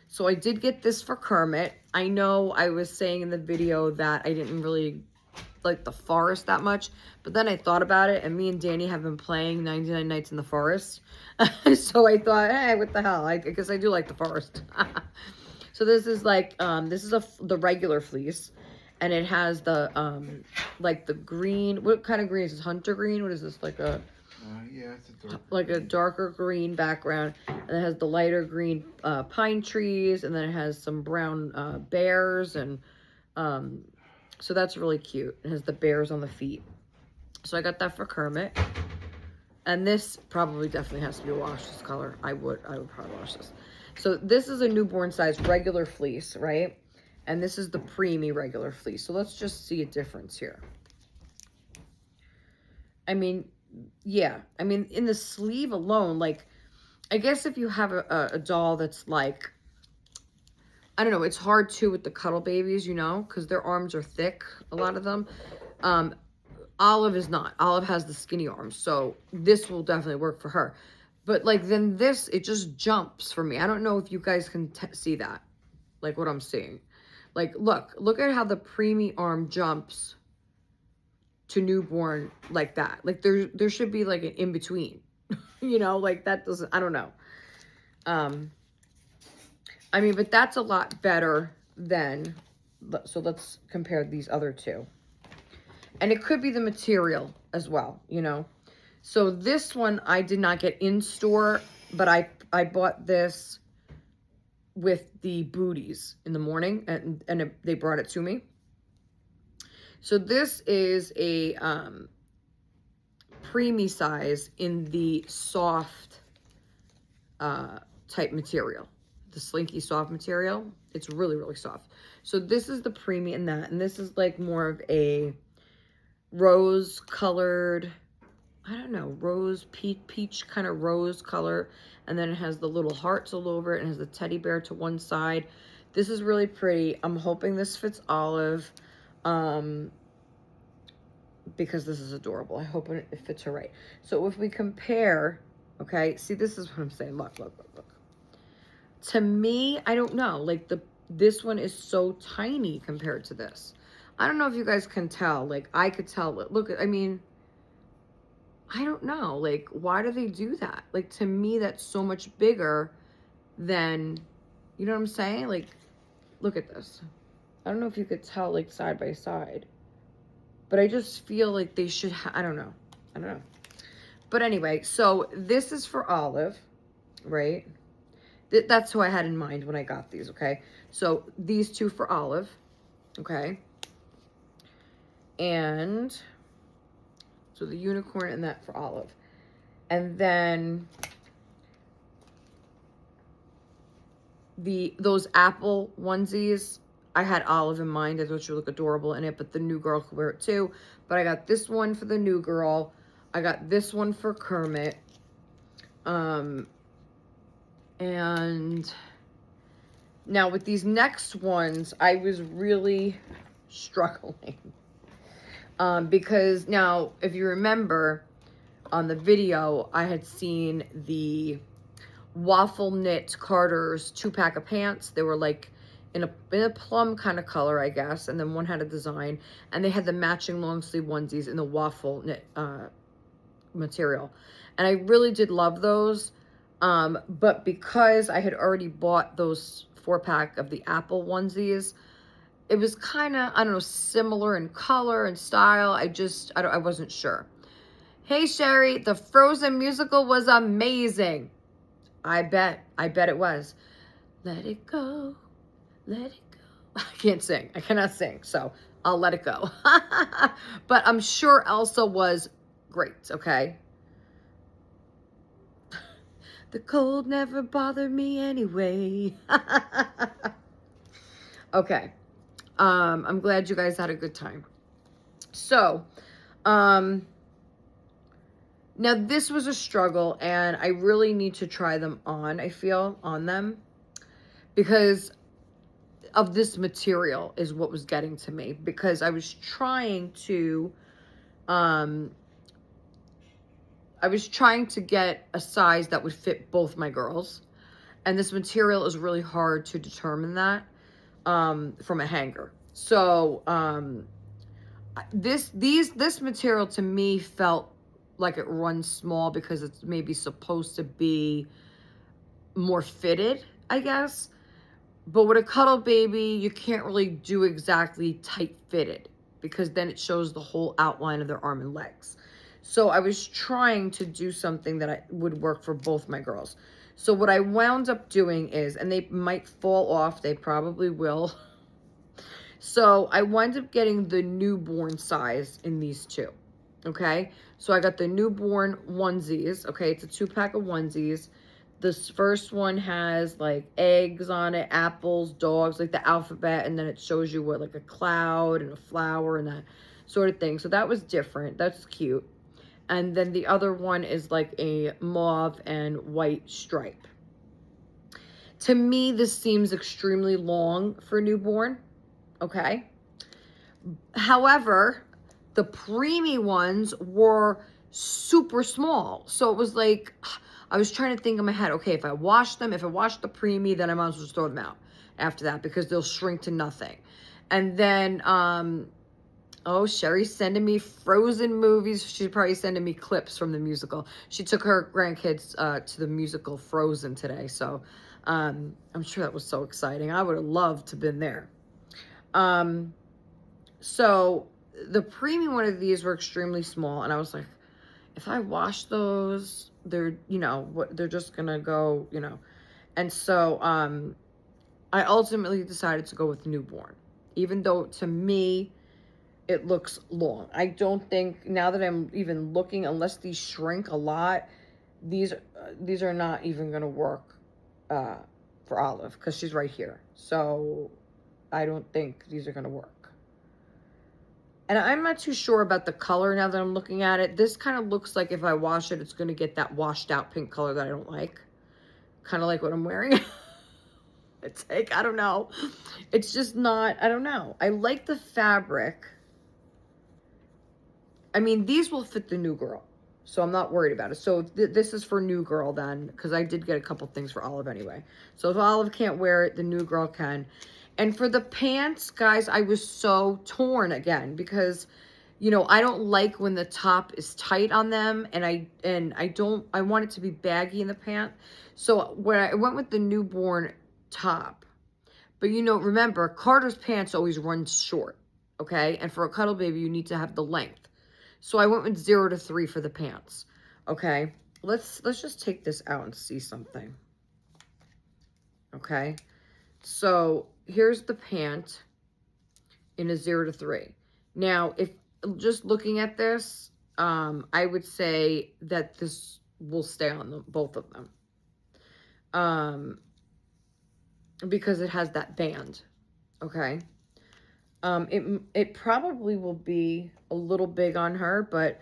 So I did get this for Kermit. I know I was saying in the video that I didn't really like the forest that much, but then I thought about it, and me and Danny have been playing 99 Nights in the Forest. So I thought, hey, what the hell? I guess I do like the forest. So this is like, the regular fleece, and it has the, like the green, what kind of green is this? Hunter green? What is this? Like a, Yeah, it's a dark like a darker green background, and it has the lighter green pine trees, and then it has some brown bears, and so that's really cute. It has the bears on the feet. So I got that for Kermit. And this probably definitely has to be washed, this color. I would probably wash this. So this is a newborn size regular fleece, right? And this is the preemie regular fleece. So let's just see a difference here. I mean, yeah. I mean, in the sleeve alone, like, I guess if you have a doll that's like, I don't know, it's hard too with the cuddle babies, you know, because their arms are thick, a lot of them. Olive is not. Olive has the skinny arms, so this will definitely work for her. But like then this, it just jumps for me. I don't know if you guys can see that, like what I'm seeing. Like look at how the preemie arm jumps to newborn like that. Like there should be like an in between, you know, like that doesn't. I don't know. I mean, but that's a lot better than. So let's compare these other two. And it could be the material as well, you know. So this one I did not get in store, but I bought this with the booties in the morning, and they brought it to me. So this is a preemie size in the soft type material, the slinky soft material. It's really, really soft. So this is the preemie in that, and this is like more of a rose colored, I don't know, rose peach kind of rose color, and then it has the little hearts all over it and has the teddy bear to one side. This is really pretty. I'm hoping this fits Olive, because this is adorable. I hope it fits her right. So if we compare, okay, see, this is what I'm saying. Look, look, look, look. To me, I don't know, like this one is so tiny compared to this. I don't know if you guys can tell. Like, I could tell. Look, I mean, I don't know. Like, why do they do that? Like, to me, that's so much bigger than, you know what I'm saying? Like, look at this. I don't know if you could tell, like, side by side. But I just feel like they should I don't know. I don't know. But anyway, so this is for Olive, right? That's who I had in mind when I got these, okay? So these two for Olive, okay? And so the unicorn and that for Olive. And then those apple onesies, I had Olive in mind. I thought she would look adorable in it, but the new girl could wear it too. But I got this one for the new girl. I got this one for Kermit. And now with these next ones, I was really struggling. Because now, if you remember on the video, I had seen the waffle knit Carter's 2-pack of pants. They were like in a plum kind of color, I guess. And then one had a design, and they had the matching long sleeve onesies in the waffle knit material. And I really did love those. But because I had already bought those 4-pack of the apple onesies, it was kind of, I don't know, similar in color and style. I wasn't sure. Hey, Sherry, the Frozen musical was amazing. I bet it was. Let it go, let it go. I can't sing. I cannot sing, so I'll let it go. But I'm sure Elsa was great, okay? The cold never bothered me anyway. Okay. I'm glad you guys had a good time. So, now this was a struggle, and I really need to try them on, I feel, on them, because of this material is what was getting to me, because I was trying to get a size that would fit both my girls, and this material is really hard to determine that from a hanger. So this material to me felt like it runs small because it's maybe supposed to be more fitted, I guess. But with a Cuddle Baby, you can't really do exactly tight fitted, because then it shows the whole outline of their arm and legs. So I was trying to do something that would work for both my girls. So what I wound up doing is, and they might fall off, they probably will. So I wound up getting the newborn size in these two, okay? So I got the newborn onesies, okay? It's a 2-pack of onesies. This first one has like eggs on it, apples, dogs, like the alphabet, and then it shows you what, like a cloud and a flower and that sort of thing. So that was different. That's cute. And then the other one is like a mauve and white stripe. To me, this seems extremely long for newborn, okay? However, the preemie ones were super small. So it was like, I was trying to think in my head, okay, if I wash the preemie, then I might as well just throw them out after that, because they'll shrink to nothing. And then, oh, Sherry's sending me Frozen movies. She's probably sending me clips from the musical. She took her grandkids to the musical Frozen today. So I'm sure that was so exciting. I would have loved to have been there. So the preemie one of these were extremely small. And I was like, if I wash those, they're, you know, they're just going to go, you know. And so I ultimately decided to go with newborn. Even though to me, it looks long. I don't think, now that I'm even looking, unless these shrink a lot, these are not even going to work for Olive, because she's right here. So I don't think these are going to work. And I'm not too sure about the color now that I'm looking at it. This kind of looks like if I wash it, it's going to get that washed out pink color that I don't like. Kind of like what I'm wearing. It's like, I don't know. It's just not, I don't know. I like the fabric. I mean, these will fit the new girl, so I'm not worried about it. So this is for new girl then, because I did get a couple things for Olive anyway. So if Olive can't wear it, the new girl can. And for the pants, guys, I was so torn again because, you know, I don't like when the top is tight on them, and I want it to be baggy in the pant. So when I went with the newborn top, but you know, remember, Carter's pants always run short, okay? And for a cuddle baby, you need to have the length. So I went with 0 to 3 for the pants. Okay, let's just take this out and see something. Okay, so here's the pant in a 0 to 3. Now, if just looking at this, I would say that this will stay on them, both of them, because it has that band. Okay. It probably will be a little big on her, but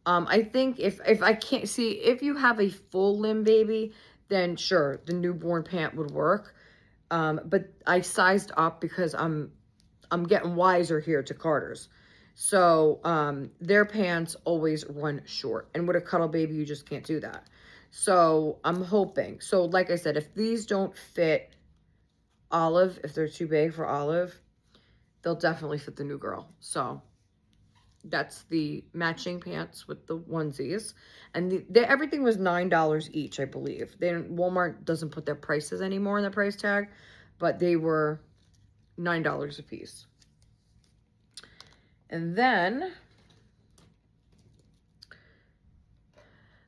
I think if I can't see, if you have a full limb baby, then sure, the newborn pant would work. But I sized up because I'm getting wiser here to Carter's. So their pants always run short, and with a cuddle baby, you just can't do that. So I'm hoping. So like I said, if these don't fit Olive, if they're too big for Olive, they'll definitely fit the new girl. So that's the matching pants with the onesies. And everything was $9 each, I believe. Walmart doesn't put their prices anymore in the price tag, but they were $9 a piece. And then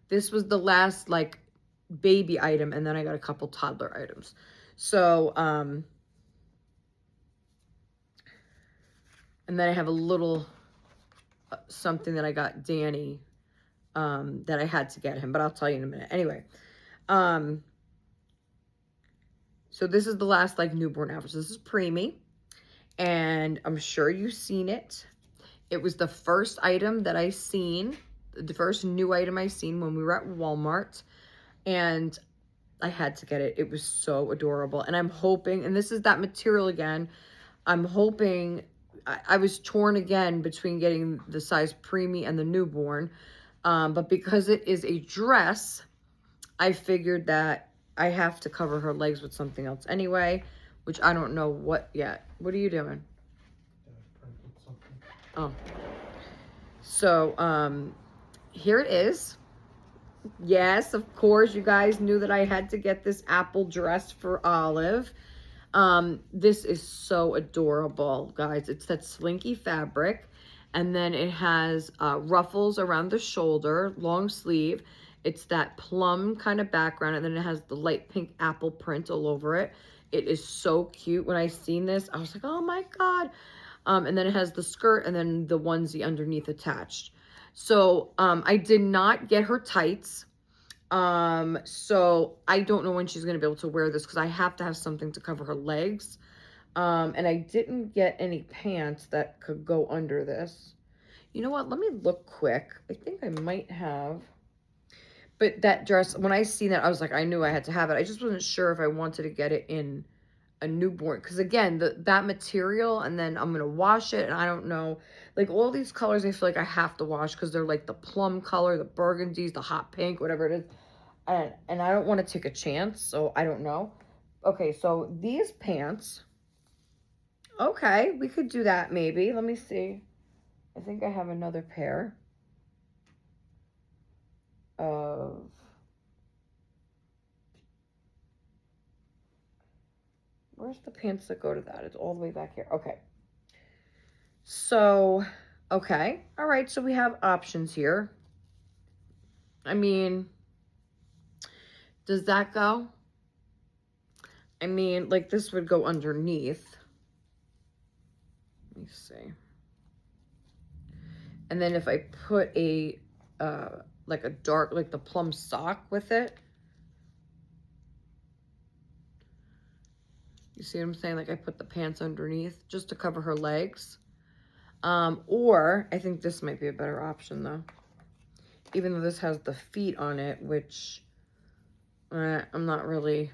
this was the last like baby item, and then I got a couple toddler items. So and then I have a little something that I got Danny that I had to get him, but I'll tell you in a minute. Anyway, so this is the last like newborn outfit. So this is preemie, and I'm sure you've seen it. It was the first item that I seen, the first new item I seen when we were at Walmart, and I had to get it. It was so adorable, and I'm hoping, and this is that material again, I'm hoping, I was torn again between getting the size preemie and the newborn, but because it is a dress, I figured that I have to cover her legs with something else anyway, which I don't know what yet. What are you doing? Oh. So, here it is. Yes, of course, you guys knew that I had to get this apple dress for Olive. This is so adorable, guys. It's that slinky fabric, and then it has ruffles around the shoulder, long sleeve. It's that plum kind of background, and then it has the light pink apple print all over it. It is so cute. When I seen this, I was like, oh my God. And then it has the skirt and then the onesie underneath attached. So I did not get her tights. So I don't know when she's going to be able to wear this because I have to have something to cover her legs. And I didn't get any pants that could go under this. You know what? Let me look quick. I think I might have. But that dress, when I seen that, I was like, I knew I had to have it. I just wasn't sure if I wanted to get it in a newborn. Because again, that material, and then I'm going to wash it. And I don't know. Like all these colors, I feel like I have to wash because they're like the plum color, the burgundies, the hot pink, whatever it is. And I don't want to take a chance, so I don't know. Okay, so these pants. Okay, we could do that maybe. Let me see. I think I have another pair of... Where's the pants that go to that? It's all the way back here. Okay. So, okay. All right, so we have options here. I mean, does that go? I mean, like this would go underneath. Let me see. And then if I put a, like a dark, like the plum sock with it. You see what I'm saying? Like I put the pants underneath just to cover her legs. Or I think this might be a better option though. Even though this has the feet on it, which I'm not really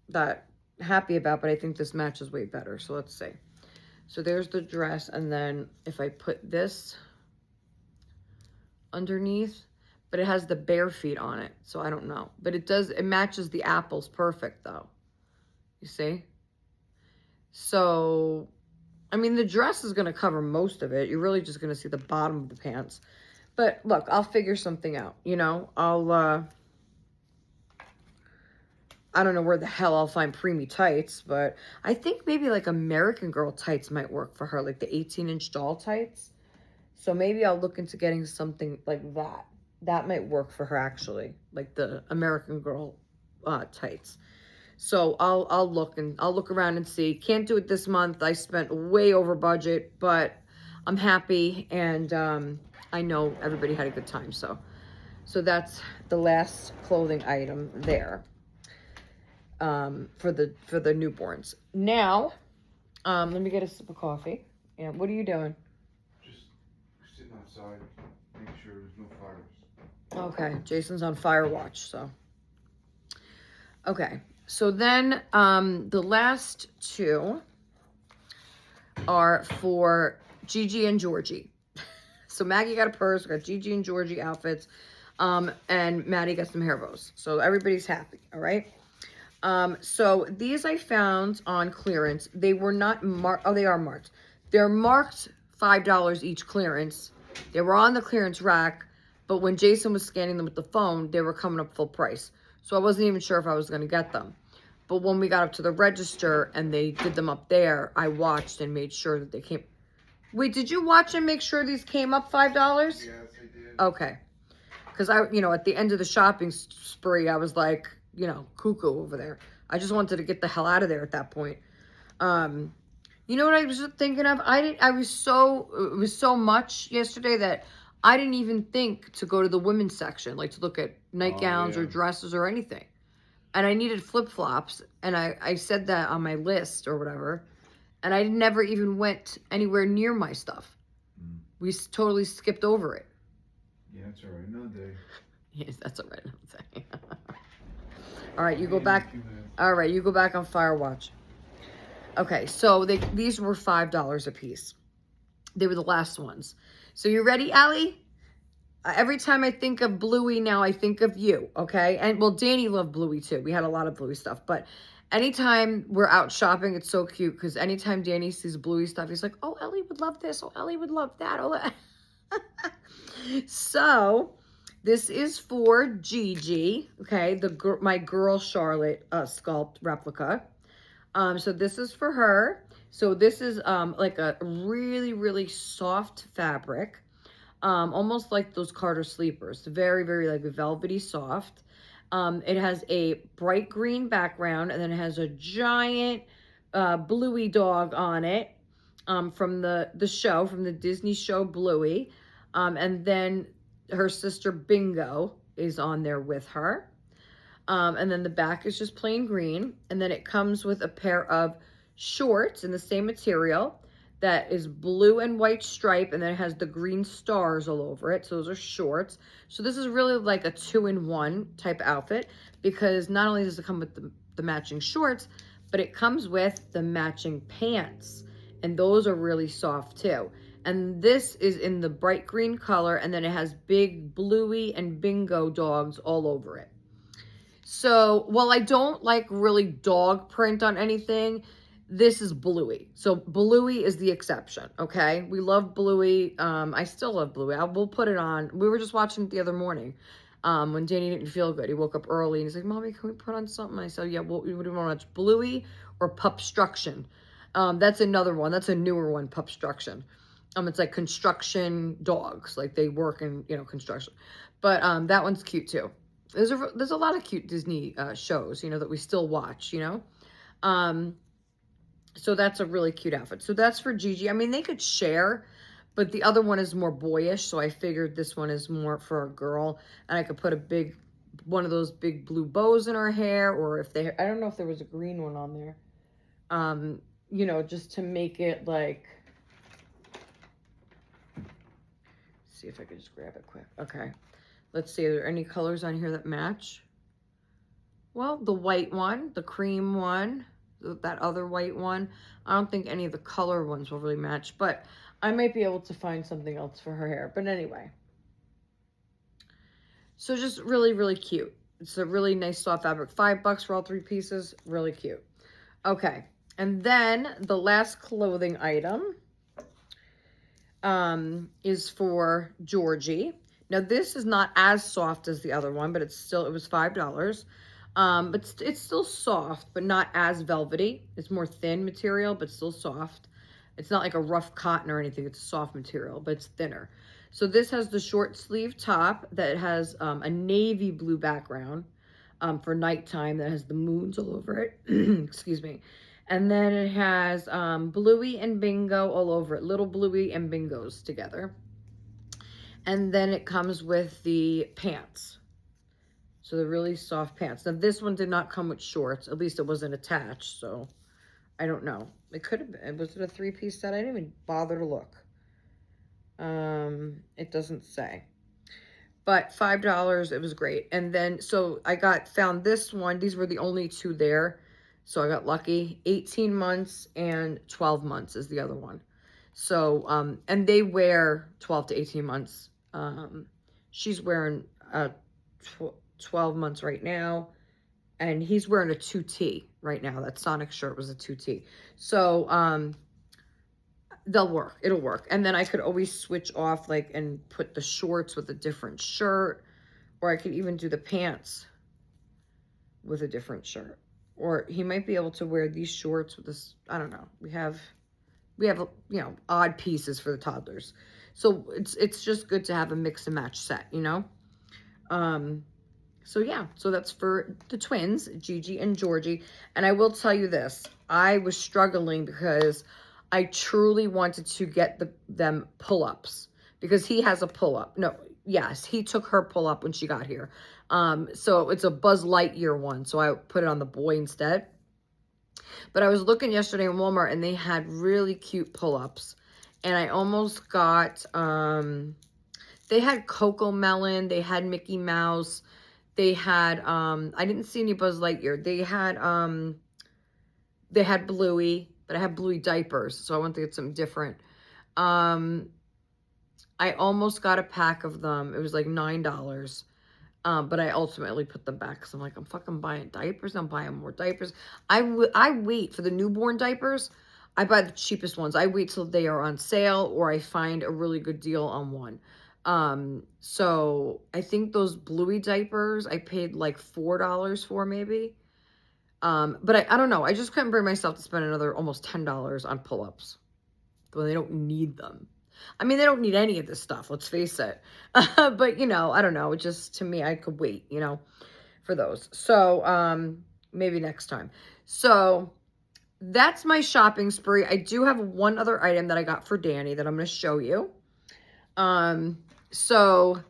that happy about, but I think this matches way better. So let's see. So there's the dress, and then if I put this underneath, but it has the bare feet on it, so I don't know. But it matches the apples perfect though. You see? So, I mean, the dress is going to cover most of it. You're really just going to see the bottom of the pants. But look, I'll figure something out, you know? I don't know where the hell I'll find preemie tights, but I think maybe like American Girl tights might work for her, like the 18-inch doll tights. So maybe I'll look into getting something like that. That might work for her actually, like the American Girl tights. So I'll look around and see. Can't do it this month. I spent way over budget, but I'm happy, and I know everybody had a good time. So that's the last clothing item there. For the newborns. Now, let me get a sip of coffee. And what are you doing? Just sitting outside, making sure there's no fires. Okay, Jason's on fire watch, so. Okay, so then the last two are for Gigi and Georgie. So Maggie got a purse, we got Gigi and Georgie outfits, and Maddie got some hair bows. So everybody's happy, all right? So these I found on clearance. They were not marked. Oh, they are marked. They're marked $5 each clearance. They were on the clearance rack, but when Jason was scanning them with the phone, they were coming up full price. So I wasn't even sure if I was going to get them. But when we got up to the register and they did them up there, I watched and made sure that they came. Wait, did you watch and make sure these came up $5? Yes, I did. Okay. Because at the end of the shopping spree, I was like, cuckoo over there. I just wanted to get the hell out of there at that point. You know what I was thinking of? It was so much yesterday that I didn't even think to go to the women's section, like to look at nightgowns or dresses or anything. And I needed flip-flops, and I said that on my list or whatever, and I never even went anywhere near my stuff. We totally skipped over it. Yeah, that's all right. Another day. Yes, that's all right. I'm saying. All right, you go back. All right, you go back on Firewatch. Okay, so these were $5 a piece. They were the last ones. So you ready, Allie? Every time I think of Bluey now, I think of you, okay? And, well, Danny loved Bluey, too. We had a lot of Bluey stuff. But anytime we're out shopping, it's so cute. Because anytime Danny sees Bluey stuff, he's like, oh, Ellie would love this. Oh, Ellie would love that. Oh, so this is for Gigi, okay? My girl Charlotte sculpt replica. So this is for her. So this is like a really, really soft fabric. Almost like those Carter sleepers. Very, very like velvety soft. It has a bright green background, and then it has a giant Bluey dog on it from the show, from the Disney show Bluey. And then her sister Bingo is on there with her. And then the back is just plain green. And then it comes with a pair of shorts in the same material that is blue and white stripe, and then it has the green stars all over it. So those are shorts. So this is really like a 2-in-1 type outfit, because not only does it come with the matching shorts, but it comes with the matching pants. And those are really soft too. And this is in the bright green color, and then it has big Bluey and Bingo dogs all over it. So while I don't like really dog print on anything, this is Bluey. So Bluey is the exception, okay? We love Bluey. I still love Bluey. We'll put it on. We were just watching it the other morning when Danny didn't feel good. He woke up early and he's like, Mommy, can we put on something? I said, yeah, what do you want to watch, Bluey or Pupstruction? That's another one. That's a newer one, Pupstruction. It's like construction dogs. Like they work in, construction. But that one's cute too. There's a lot of cute Disney shows, that we still watch, So that's a really cute outfit. So that's for Gigi. I mean, they could share, but the other one is more boyish, so I figured this one is more for a girl, and I could put one of those big blue bows in her hair, or if I don't know if there was a green one on there, you know, just to make it like, see if I could just grab it quick. Okay, let's see, are there any colors on here that match? Well, the white one, the cream one, that other white one. I don't think any of the color ones will really match, but I might be able to find something else for her hair. But anyway, so just really, really cute. It's a really nice soft fabric. $5 for all 3 pieces. Really cute. Okay, and then the last clothing item is for Georgie. Now this is not as soft as the other one, but it was $5. But it's still soft, but not as velvety. It's more thin material, but still soft. It's not like a rough cotton or anything. It's a soft material, but it's thinner. So this has the short sleeve top that has a navy blue background for nighttime that has the moons all over it. Excuse me. And then it has Bluey and Bingo all over it. Little Bluey and Bingos together. And then it comes with the pants. So the really soft pants. Now this one did not come with shorts. At least it wasn't attached. So I don't know. It could have been. Was it a 3-piece set? I didn't even bother to look. It doesn't say. But $5, it was great. And then, so I found this one. These were the only 2 there. So I got lucky. 18 months and 12 months is the other one. So, and they wear 12 to 18 months. She's wearing 12 months right now. And he's wearing a 2T right now. That Sonic shirt was a 2T. So, they'll work. It'll work. And then I could always switch off, like, and put the shorts with a different shirt. Or I could even do the pants with a different shirt. Or he might be able to wear these shorts with this. I don't know. We have, you know, odd pieces for the toddlers. So it's just good to have a mix and match set, you know? So yeah, so that's for the twins, Gigi and Georgie. And I will tell you this, I was struggling because I truly wanted to get them pull-ups because he has a pull-up. No, yes, he took her pull-up when she got here. So it's a Buzz Lightyear one, so I put it on the boy instead. But I was looking yesterday in Walmart and they had really cute pull-ups. And I almost got, they had Coco Melon, they had Mickey Mouse, they had, I didn't see any Buzz Lightyear. They had Bluey, but I had Bluey diapers, so I wanted to get something different. I almost got a pack of them. It was like $9. But I ultimately put them back because I'm like, I'm fucking buying diapers. I'm buying more diapers. I wait for the newborn diapers. I buy the cheapest ones. I wait till they are on sale or I find a really good deal on one. So I think those Bluey diapers I paid like $4 for maybe. But I don't know. I just couldn't bring myself to spend another almost $10 on pull-ups when they don't need them. I mean, they don't need any of this stuff, let's face it. But, you know, I don't know. It just, to me, I could wait, you know, for those. So, maybe next time. So, that's my shopping spree. I do have one other item that I got for Danny that I'm going to show you. So,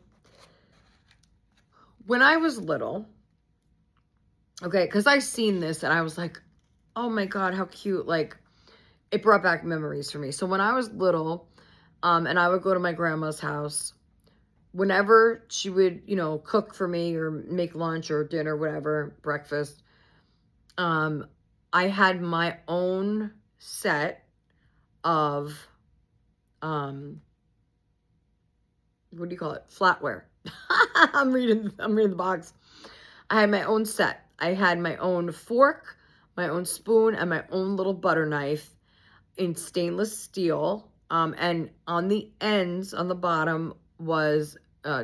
when I was little, okay, because I seen this and I was like, oh my God, how cute. Like, it brought back memories for me. So, when I was little, and I would go to my grandma's house, whenever she would, you know, cook for me or make lunch or dinner, whatever, breakfast, I had my own set of, what do you call it? Flatware. I'm reading the box. I had my own set. I had my own fork, my own spoon, and my own little butter knife in stainless steel. And on the ends, on the bottom, was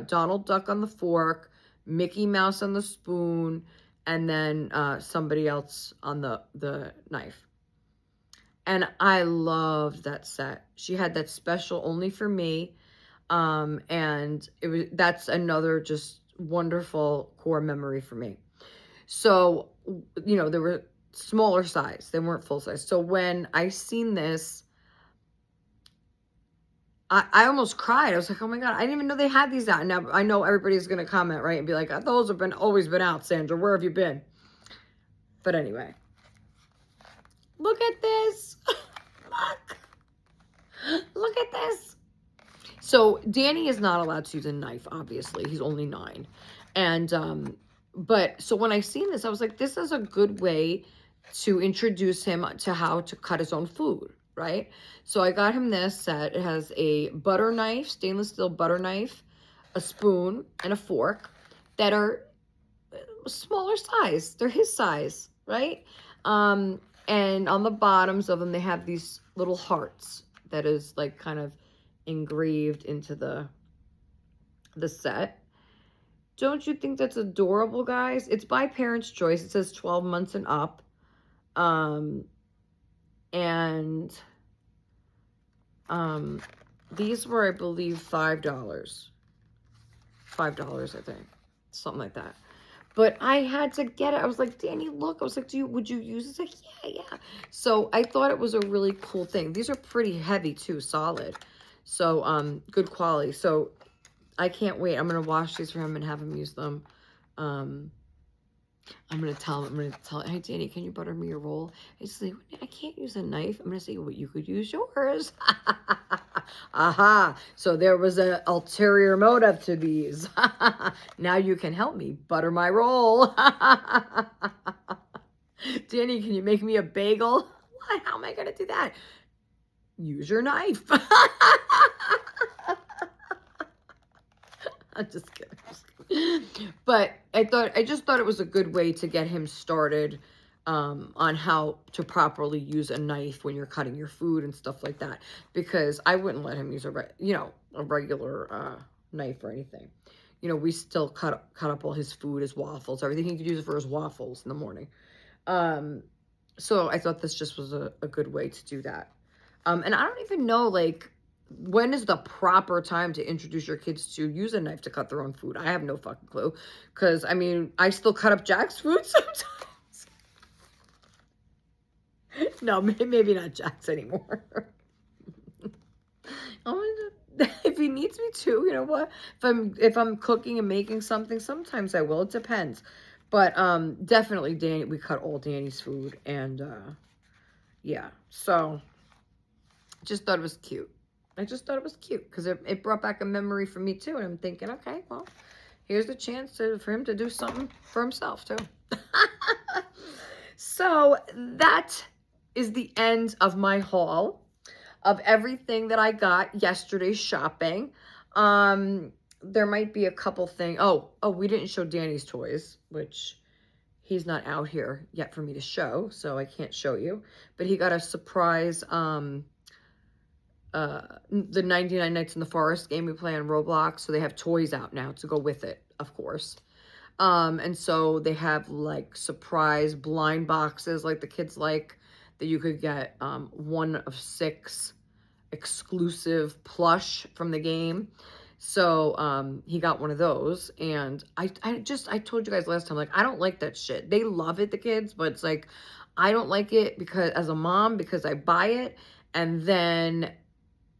Donald Duck on the fork, Mickey Mouse on the spoon, and then somebody else on the knife. And I loved that set. She had that special only for me. And that's another just wonderful core memory for me. So, you know, they were smaller size. They weren't full size. So when I seen this, I almost cried. I was like, oh my God, I didn't even know they had these out. Now, I know everybody's going to comment, right? And be like, those have always been out, Sandra. Where have you been? But anyway. Look at this. Look. Look at this. So Danny is not allowed to use a knife, obviously. He's only 9. And, but so when I seen this, I was like, this is a good way to introduce him to how to cut his own food, right? So I got him this set. It has a butter knife, stainless steel butter knife, a spoon, and a fork that are smaller size. They're his size, right? And on the bottoms of them, they have these little hearts that is like kind of engraved into the set. Don't you think that's adorable, guys? It's by Parents' Choice. It says 12 months and up. These were, I believe, $5. $5, I think. Something like that. But I had to get it. I was like, Danny, look. I was like, would you use this? Like, yeah. So I thought it was a really cool thing. These are pretty heavy too, solid. So good quality. So I can't wait. I'm gonna wash these for him and have him use them. I'm gonna tell him, hey Danny, can you butter me a roll? He's like, I can't use a knife. I'm gonna say, well, you could use yours. Aha. So there was an ulterior motive to these. Now you can help me butter my roll. Danny, can you make me a bagel? What? How am I gonna do that? Use your knife. I'm just kidding. But I just thought it was a good way to get him started on how to properly use a knife when you're cutting your food and stuff like that. Because I wouldn't let him use a regular knife or anything. You know, we still cut up all his food, his waffles, everything. He could use it for his waffles in the morning. So I thought this just was a good way to do that. And I don't even know, like, when is the proper time to introduce your kids to use a knife to cut their own food? I have no fucking clue. Because, I mean, I still cut up Jack's food sometimes. No, maybe not Jack's anymore. If he needs me to, you know what? If I'm cooking and making something, sometimes I will. It depends. But definitely Danny, we cut all Danny's food. And yeah. So just thought it was cute. I just thought it was cute because it brought back a memory for me too. And I'm thinking, okay, well, here's the chance for him to do something for himself too. So that is the end of my haul of everything that I got yesterday shopping. There might be a couple things. Oh, we didn't show Danny's toys, which he's not out here yet for me to show, so I can't show you. But he got a surprise, the 99 Nights in the Forest game we play on Roblox. So they have toys out now to go with it, of course. And so they have like surprise blind boxes like the kids like, that you could get 1 of 6 exclusive plush from the game. So he got one of those. And I told you guys last time, like, I don't like that shit. They love it, the kids, but it's like, I don't like it because as a mom, because I buy it, and then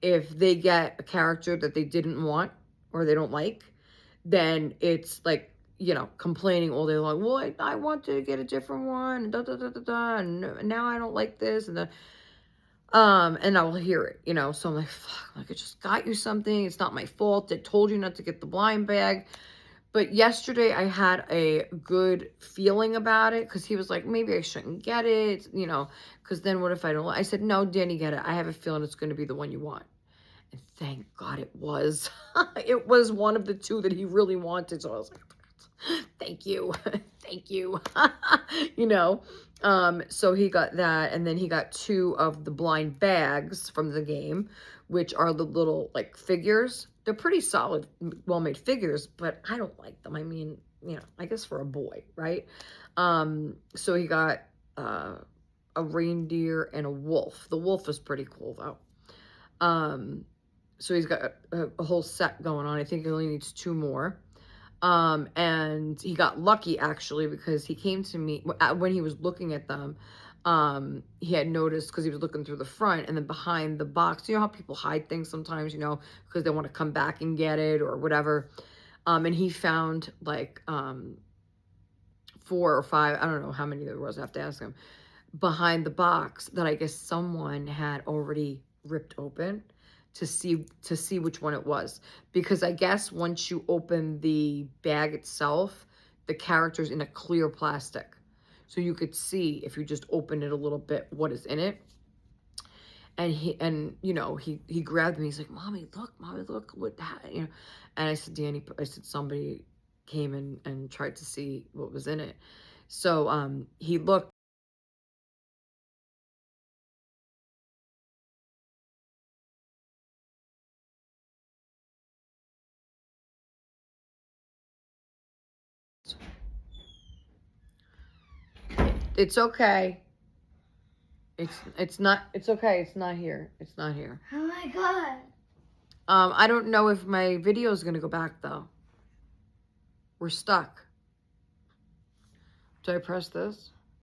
if they get a character that they didn't want or they don't like, then it's like, you know, complaining all day long. Well, I want to get a different one, and and now I don't like this, and then and I will hear it, you know. So I'm like, fuck, like, I just got you something. It's not my fault. I told you not to get the blind bag. But yesterday I had a good feeling about it because he was like, maybe I shouldn't get it, you know, because then what if I don't? I said, no, Danny, get it. I have a feeling it's going to be the one you want. And thank God it was. It was one of the 2 that he really wanted. So I was like, thank you. Thank you. You know, so he got that. And then he got 2 of the blind bags from the game, which are the little like figures. They're pretty solid, well-made figures, but I don't like them. I mean, you know, I guess for a boy, right? So he got a reindeer and a wolf. The wolf is pretty cool though. So he's got a whole set going on. I think he only needs 2 more. And he got lucky actually because he came to me when he was looking at them. he had noticed because he was looking through the front and then behind the box. You know how people hide things sometimes, you know, because they want to come back and get it or whatever. And he found like 4 or 5, I don't know how many there was, I have to ask him, behind the box that I guess someone had already ripped open to see which one it was. Because I guess once you open the bag itself, the character's in a clear plastic. So you could see if you just open it a little bit what is in it. And he grabbed me. He's like, mommy, look what, you know. And I said, Danny, I said, somebody came in and tried to see what was in it. So he looked. It's okay. It's not. It's okay. It's not here. It's not here. Oh my god. I don't know if my video is gonna go back though. We're stuck. Do I press this?